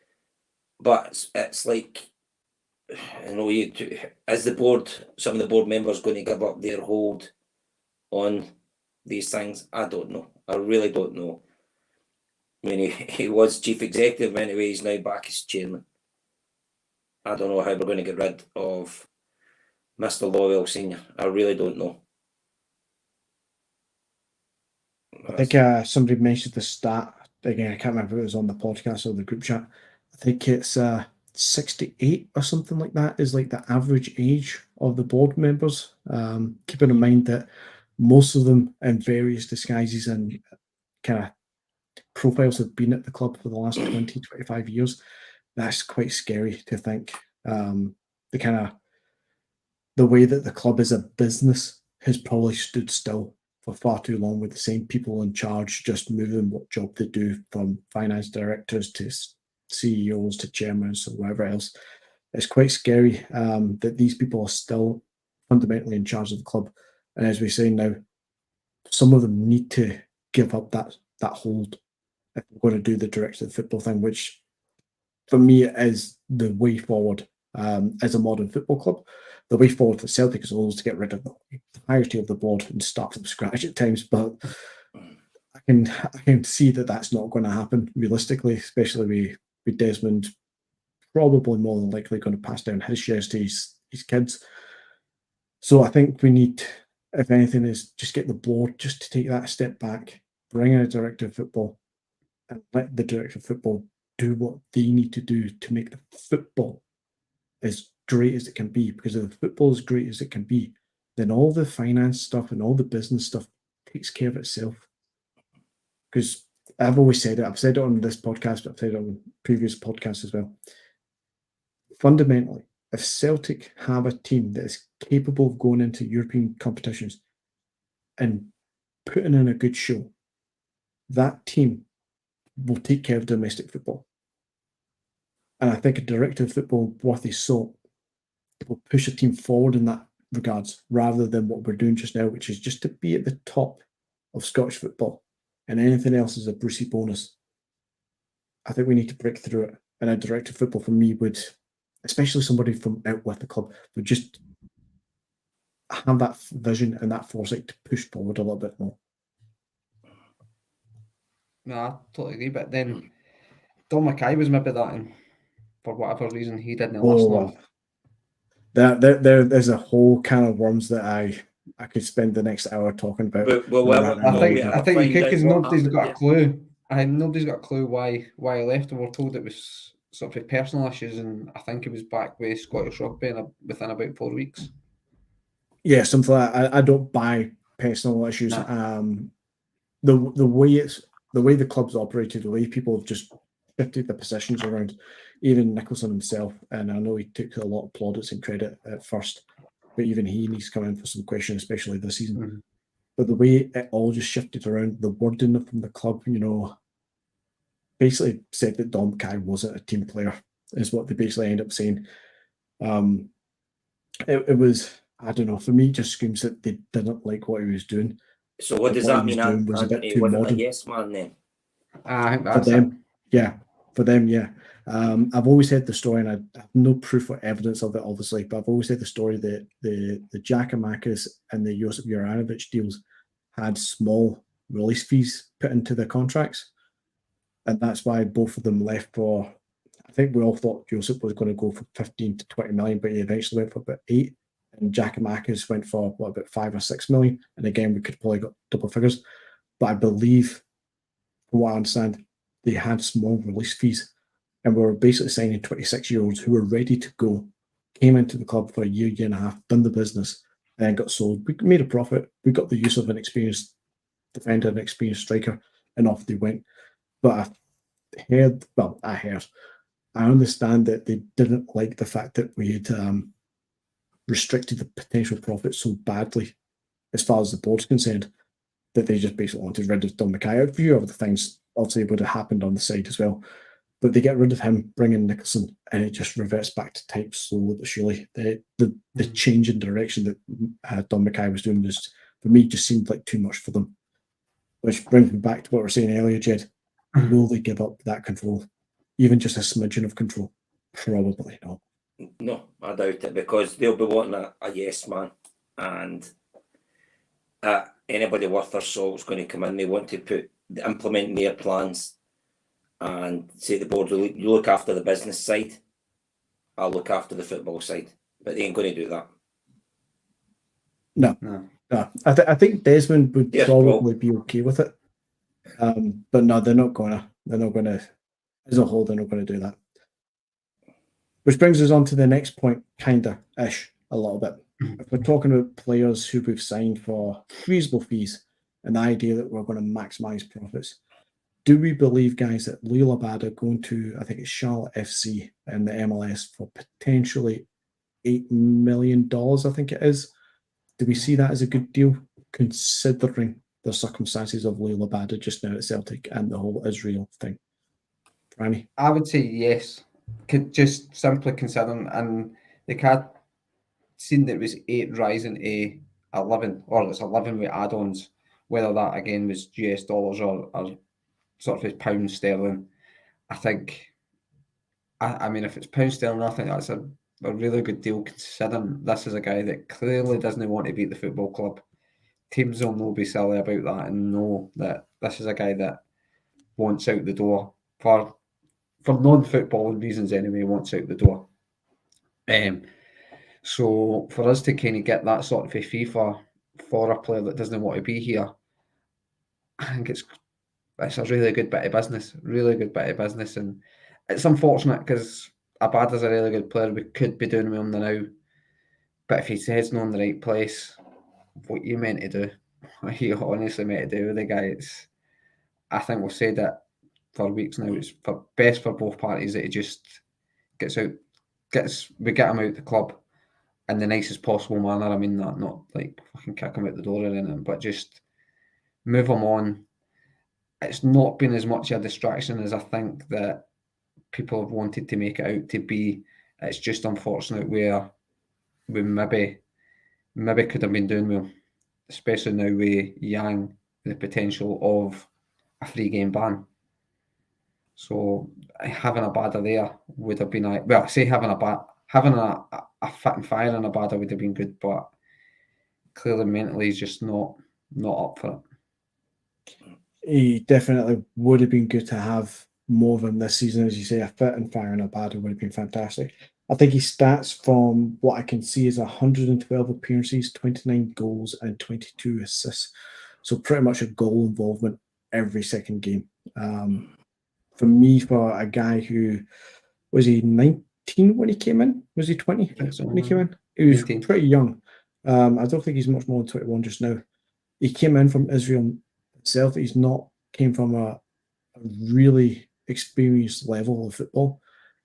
but it's like, is the board, some of the board members going to give up their hold on these things? I don't know. I really don't know. I mean, he was chief executive anyway, he's now back as chairman. I don't know how we're going to get rid of Mr. Lawwell Senior. I really don't know. I think somebody mentioned the stat. Again, I can't remember if it was on the podcast or the group chat. I think it's 68 or something like that is like the average age of the board members. Keeping in mind that most of them in various disguises and kind of profiles have been at the club for the last 20, 25 years. That's quite scary to think. The way that the club as a business has probably stood still for far too long, with the same people in charge just moving what job they do, from finance directors to CEOs to chairmen or whatever else. It's quite scary that these people are still fundamentally in charge of the club. And as we say now, some of them need to give up that hold if we're going to do the director of football thing, which for me is the way forward as a modern football club. The way forward for Celtic is always to get rid of the entirety of the board and start from scratch at times, but I can see that that's not going to happen realistically, especially with Desmond probably more than likely going to pass down his shares to his kids. So I think we need, if anything, is just get the board just to take that step back, bring in a director of football, and let the director of football do what they need to do to make the football as great as it can be. Because if the football is great as it can be, then all the finance stuff and all the business stuff takes care of itself. Because I've always said it, I've said it on this podcast, but I've said it on previous podcasts as well. Fundamentally, if Celtic have a team that is capable of going into European competitions and putting in a good show, that team will take care of domestic football. And I think a director of football worth his salt will push a team forward in that regards, rather than what we're doing just now, which is just to be at the top of Scottish football, and anything else is a Brucey bonus. I think we need to break through it. And a director of football for me would, especially somebody from out with the club, would just have that vision and that foresight to push forward a little bit more. No, I totally agree. But then Don Mackay was maybe that, and for whatever reason, he didn't last long. There's a whole can of worms that I could spend the next hour talking about. I think you could, because nobody's got a clue. Nobody's got a clue why he left. And we're told it was sort of personal issues, and I think he was back with Scottish Rugby within about 4 weeks. Yeah, something like that. I don't buy personal issues. No. The way the club's operated, the way people have just shifted the positions around, even Nicholson himself, and I know he took a lot of plaudits and credit at first, but even he needs to come in for some questions, especially this season. Mm-hmm. But the way it all just shifted around, the wording from the club, basically said that Don Mackay wasn't a team player, is what they basically end up saying. It was, I don't know, for me, it just screams that they didn't like what he was doing. So what does that mean? Was a bit too modern. A yes man then? I think that's for them, yeah. I've always said the story, and I have no proof or evidence of it, obviously, but I've always said the story that the Giakoumakis and the Josip Juranovic deals had small release fees put into the contracts, and that's why both of them left for, I think we all thought Josip was going to go for 15 to 20 million, but he eventually went for about 8, and Giakoumakis went for about 5 or 6 million, and again, we could probably got double figures, but I believe, from what I understand, they had small release fees, and we were basically signing 26-year-olds who were ready to go, came into the club for a year and a half, done the business, and then got sold. We made a profit. We got the use of an experienced defender, an experienced striker, and off they went. But I understand that they didn't like the fact that we had restricted the potential profit so badly, as far as the board's concerned, that they just basically wanted rid of Don Mackay. A few other things obviously would have happened on the side as well, but they get rid of him, bring in Nicholson, and it just reverts back to type slowly but surely. The change in direction that Don Mackay was doing was, for me, just seemed like too much for them. Which brings me back to what we were saying earlier, Jed. Will they give up that control? Even just a smidgen of control? Probably not. No, I doubt it, because they'll be wanting a yes man, and anybody worth their salt is going to come in. They want to implement their plans and say the board, you look after the business side, I'll look after the football side, but they ain't going to do that. No. I think Desmond would probably be okay with it, but no, they're not gonna. As a whole, they're not going to do that. Which brings us on to the next point, kinda-ish, a little bit. If we're talking about players who we've signed for reasonable fees and the idea that we're going to maximise profits, do we believe, guys, that Liel Abada going to, I think it's Charlotte FC and the MLS for potentially $8 million, I think it is, do we see that as a good deal, considering the circumstances of Liel Abada just now at Celtic and the whole Israel thing? Franny? I would say yes. Could just simply considering, and they had seen that it was 8 rising to 11, or it's 11 with add-ons, whether that again was US dollars or sort of pound sterling. I think, I mean, if it's pound sterling, I think that's a really good deal considering this is a guy that clearly doesn't want to beat the football club. Teams will not be silly about that and know that this is a guy that wants out the door for non-footballing reasons anyway, wants out the door. So for us to kind of get that sort of a fee for a player that doesn't want to be here, I think it's a really good bit of business, and it's unfortunate because Abada's a really good player. We could be doing with him now, but if his head's not in the right place, what you meant to do, what you honestly meant to do with the guy, I think we've said it for weeks now. It's best for both parties that he just we get him out the club in the nicest possible manner. I mean that, not like fucking kick him out the door or anything, but just move him on. It's not been as much a distraction as I think that people have wanted to make it out to be. It's just unfortunate where we maybe could have been doing well, especially now with Yang, the potential of a 3-game ban. So having Abada there would have been I say having a fit and fire on Abada would have been good, but clearly mentally he's just not up for it. He definitely would have been good to have more of him this season. As you say, a fit and fire and Abada would have been fantastic. I think his stats from what I can see is 112 appearances, 29 goals and 22 assists. So pretty much a goal involvement every second game. For me, for a guy who, was he 19 when he came in? Was he 20 when he came in? He was 19. Pretty young. I don't think he's much more than 21 just now. He came in from Israel itself. He's not came from a really experienced level of football.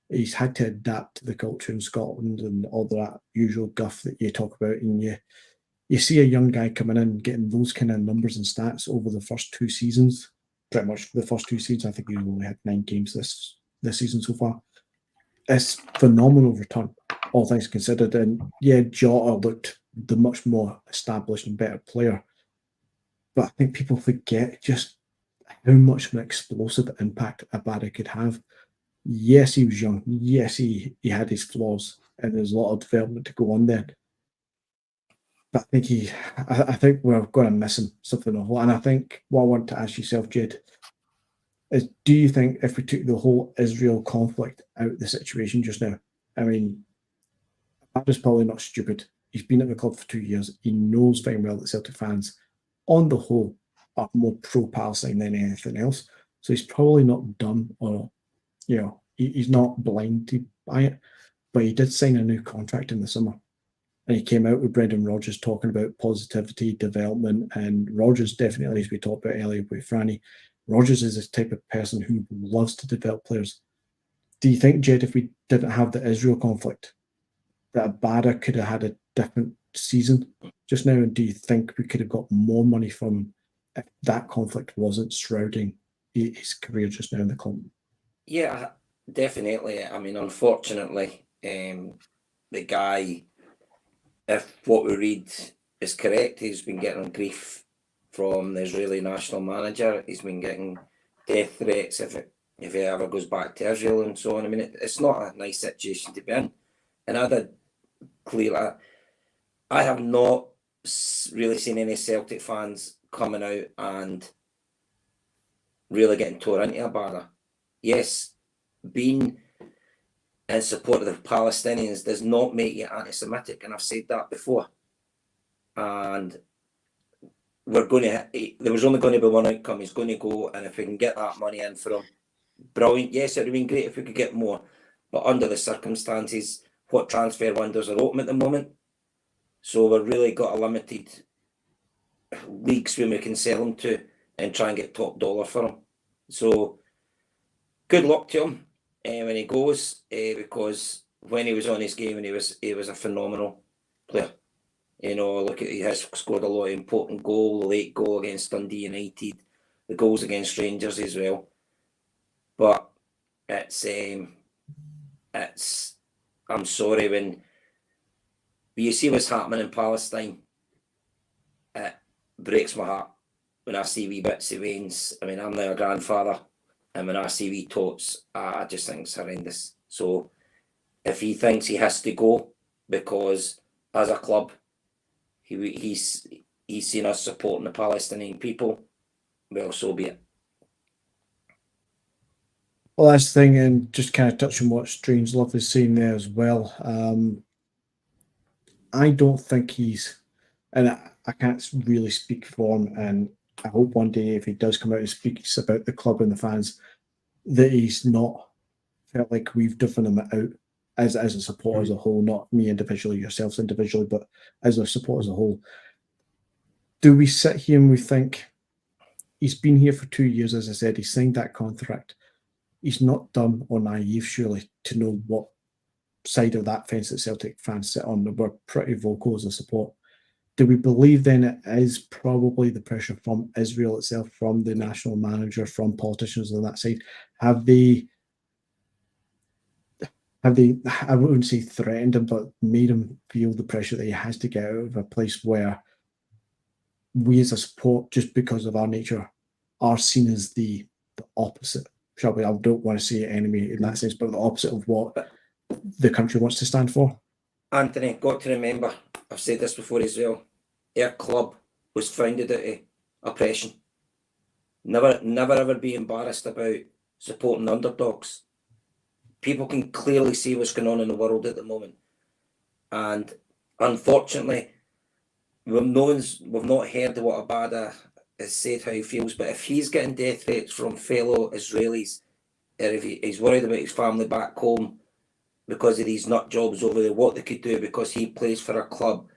He's had to adapt to the culture in Scotland and all that usual guff that you talk about. And you see a young guy coming in getting those kind of numbers and stats over the first 2 seasons. Pretty much the first 2 seasons. I think he's only had 9 games this season so far. It's phenomenal return, all things considered. And yeah, Jota looked the much more established and better player. But I think people forget just how much of an explosive impact Abada could have. Yes, he was young. Yes, he had his flaws, and there's a lot of development to go on there. But I think we're going to miss him something awful. And I think what I want to ask yourself, Jed, is do you think if we took the whole Israel conflict out of the situation just now, I mean, Abada's probably not stupid. He's been at the club for 2 years. He knows very well that Celtic fans, on the whole, are more pro-Palestine than anything else. So he's probably not dumb or, he's not blinded by it. But he did sign a new contract in the summer. And he came out with Brendan Rodgers talking about positivity, development, and Rodgers definitely, as we talked about earlier with Franny, Rodgers is this type of person who loves to develop players. Do you think, Jed, if we didn't have the Israel conflict, that Abada could have had a different season just now? And do you think we could have got more money from if that conflict wasn't shrouding his career just now in the club? Yeah, definitely. I mean, unfortunately, the guy, if what we read is correct, he's been getting grief from the Israeli national manager. He's been getting death threats if he ever goes back to Israel and so on. I mean, it's not a nice situation to be in. And I have not really seen any Celtic fans coming out and really getting tore into Abada. Yes, being in support of the Palestinians does not make you anti-Semitic, and I've said that before. And there was only going to be one outcome. He's going to go, and if we can get that money in for him, brilliant. Yes, it would have been great if we could get more, but under the circumstances, what transfer windows are open at the moment, so we've really got a limited leagues when we can sell him to and try and get top dollar for him. So good luck to him when he goes, because when he was on his game, and he was a phenomenal player. Look at, he has scored a lot of important goals, the late goal against Dundee United, the goals against Rangers as well. But I'm sorry, when you see what's happening in Palestine, it breaks my heart when I see wee bits of veins. I mean, I'm now a grandfather, and when I see wee tots, I just think it's horrendous. So if he thinks he has to go because as a club he's seen us supporting the Palestinian people, well, so be it. Well, that's the thing, and just kind of touching what Strangelove is saying there as well. I don't think he's, and I can't really speak for him, and I hope one day if he does come out and speaks about the club and the fans, that he's not felt like we've driven him out as a supporter as a whole, not me individually, yourselves individually, but as a supporter as a whole. Do we sit here and we think he's been here for 2 years, as I said, he signed that contract. He's not dumb or naive, surely, to know what side of that fence that Celtic fans sit on. We're pretty vocal as a support. Do we believe then it is probably the pressure from Israel itself, from the national manager, from politicians on that side? Have they, I wouldn't say threatened him, but made him feel the pressure that he has to get out of a place where we as a support, just because of our nature, are seen as the opposite? Shall we? I don't want to say enemy in that sense, but the opposite of what the country wants to stand for. Anthony, got to remember, I've said this before as well, our club was founded out of oppression. Never ever be embarrassed about supporting underdogs. People can clearly see what's going on in the world at the moment. And unfortunately, we've not heard of what Abada has said, how he feels, but if he's getting death threats from fellow Israelis, or if he's worried about his family back home because of these nut jobs over there, what they could do because he plays for a club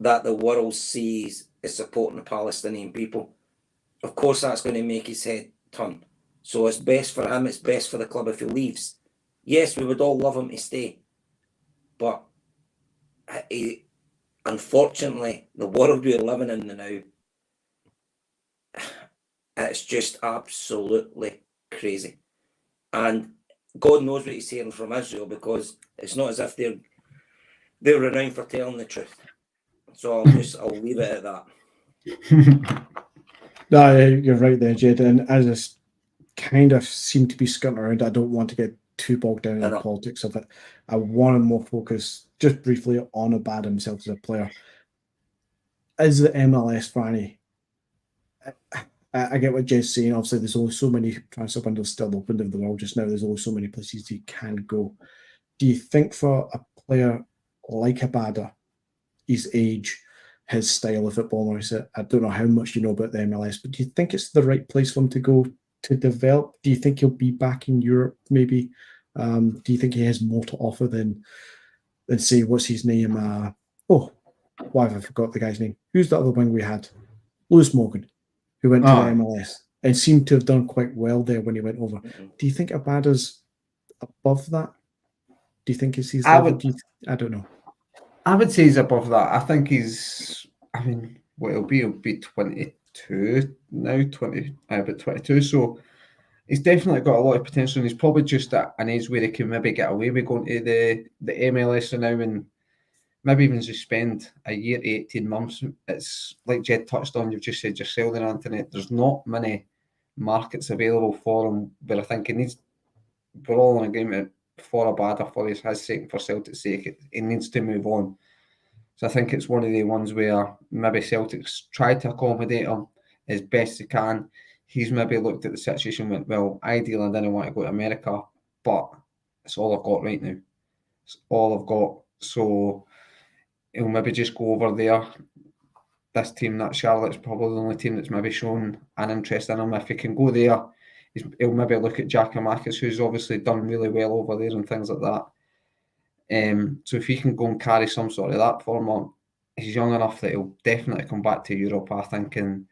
that the world sees as supporting the Palestinian people, of course that's going to make his head turn. So it's best for him, it's best for the club if he leaves. Yes, we would all love him to stay, but unfortunately, the world we're living in now, it's just absolutely crazy. And God knows what he's hearing from Israel, because it's not as if they're renowned for telling the truth. So I'll leave it at that. No, you're right there, Jed. And as I kind of seem to be skirting around, I don't want to get too bogged down in the politics of it. I want to more focus just briefly on Abada himself as a player. As the MLS Franny, I get what Jed's saying. Obviously, there's only so many transfer windows still open in the world just now. There's only so many places he can go. Do you think for a player like Abada, his age, his style of football, I don't know how much you know about the MLS, but do you think it's the right place for him to go to develop? Do you think he'll be back in Europe maybe? Do you think he has more to offer than say, what's his name? Why have I forgot the guy's name? Who's the other wing we had? Lewis Morgan, who went to the MLS and seemed to have done quite well there when he went over. Do you think Abada's above that? Do you think he's his level? I don't know. I would say he's above that. I think he's, he'll be 22 now, about 22. So he's definitely got a lot of potential, and he's probably just at an age where he can maybe get away with going to the MLS for now, and maybe even just spend a year to 18 months. It's like Jed touched on, you've just said yourself there, Anthony, there's not many markets available for him, but I think we're all in agreement for Abada, for his sake and for Celtic's sake, he needs to move on. So I think it's one of the ones where maybe Celtic's tried to accommodate him as best they can. He's maybe looked at the situation and went, well, ideally I didn't want to go to America, but it's all I've got right now. It's all I've got. So he'll maybe just go over there. This team, that Charlotte's probably the only team that's maybe shown an interest in him. If he can go there, he'll maybe look at Giakoumakis, who's obviously done really well over there and things like that. So if he can go and carry some sort of that form on, he's young enough that he'll definitely come back to Europe, I think, and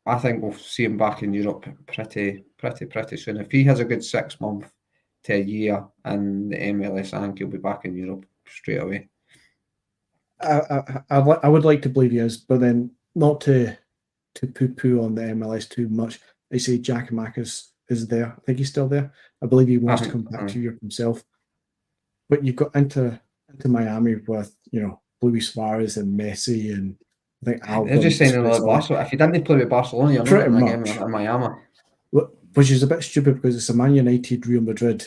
I think we'll see him back in Europe pretty soon. If he has a good 6 months to a year in the MLS, I think he'll be back in Europe straight away. I would like to believe he is, but then not to poo-poo on the MLS too much. They say Giakoumakis is there. I think he's still there. I believe he wants to come back to Europe himself. But you got into Miami with, you know, Luis Suarez and Messi, and I think they're just saying another Barcelona. If you didn't play with Barcelona, you're pretty not much in Miami. Which is a bit stupid because it's a Man United, Real Madrid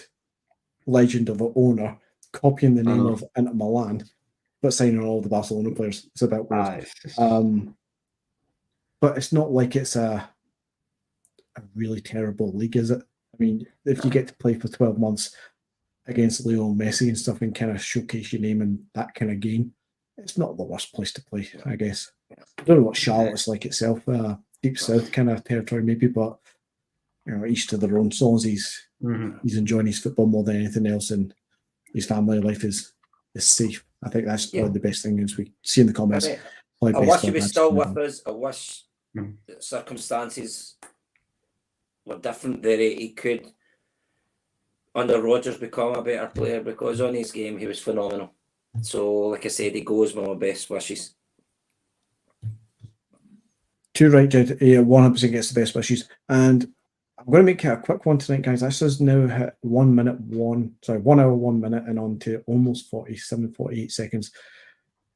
legend of an owner copying the name of Inter Milan, but signing all the Barcelona players. It's a bit weird. But it's not like it's a really terrible league, is it? I mean, if you get to play for 12 months against Leo Messi and stuff and kind of showcase your name in that kind of game, it's not the worst place to play, I guess. I don't know what Charlotte's like itself, deep south kind of territory maybe, but you know, each to their own. So long as he's enjoying his football more than anything else, and his family life is safe. I think that's probably the best thing, as we see in the comments. I wish he was still with us. I wish circumstances were different there. He could, under Rodgers, become a better player, because on his game he was phenomenal. So, like I said, he goes with my best wishes. Too right, Jed. 100% gets the best wishes. And I'm going to make it a quick one tonight, guys. This has now hit 1 hour, 1 minute, and on to almost 48 seconds.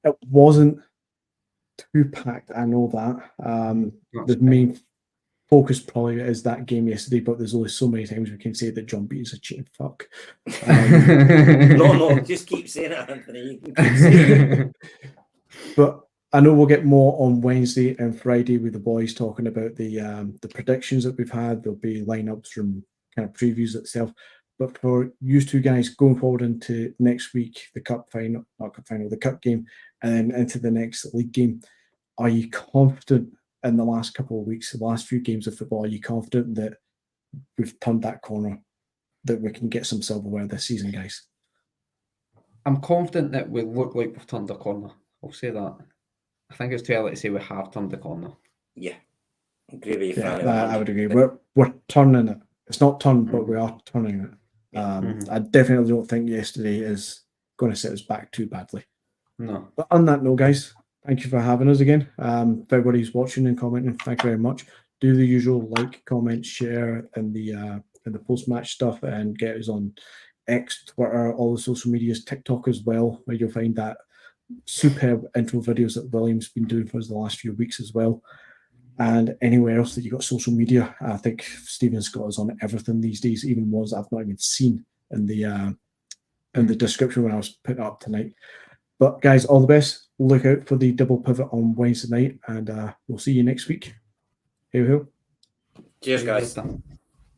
It wasn't too packed, I know that. The main focus probably is that game yesterday, but there's only so many times we can say that John Beat is a cheating fuck. No, just keep saying it, Anthony. You can keep saying it. But I know we'll get more on Wednesday and Friday with the boys talking about the predictions that we've had. There'll be lineups from kind of previews itself. But for you two guys going forward into next week, the cup final, the cup game, and then into the next league game, are you confident in the last couple of weeks, the last few games of football, are you confident that we've turned that corner, that we can get some silverware this season, guys? I'm confident that we look like we've turned the corner. I'll say that. I think it's too early to say we have turned the corner. Yeah, agree with you. I would agree. We're turning it. It's not turned, but we are turning it. I definitely don't think yesterday is going to set us back too badly. No. But on that note, guys, thank you for having us again. If everybody's watching and commenting, thank you very much. Do the usual like, comment, share in the post-match stuff, and get us on X, Twitter, all the social medias, TikTok as well, where you'll find that superb intro videos that William's been doing for us the last few weeks as well. And anywhere else that you got social media, I think Stephen's got us on everything these days, even ones I've not even seen in the description when I was putting up tonight. But guys, all the best. Look out for the double pivot on Wednesday night, and we'll see you next week. Hey ho. Cheers, guys.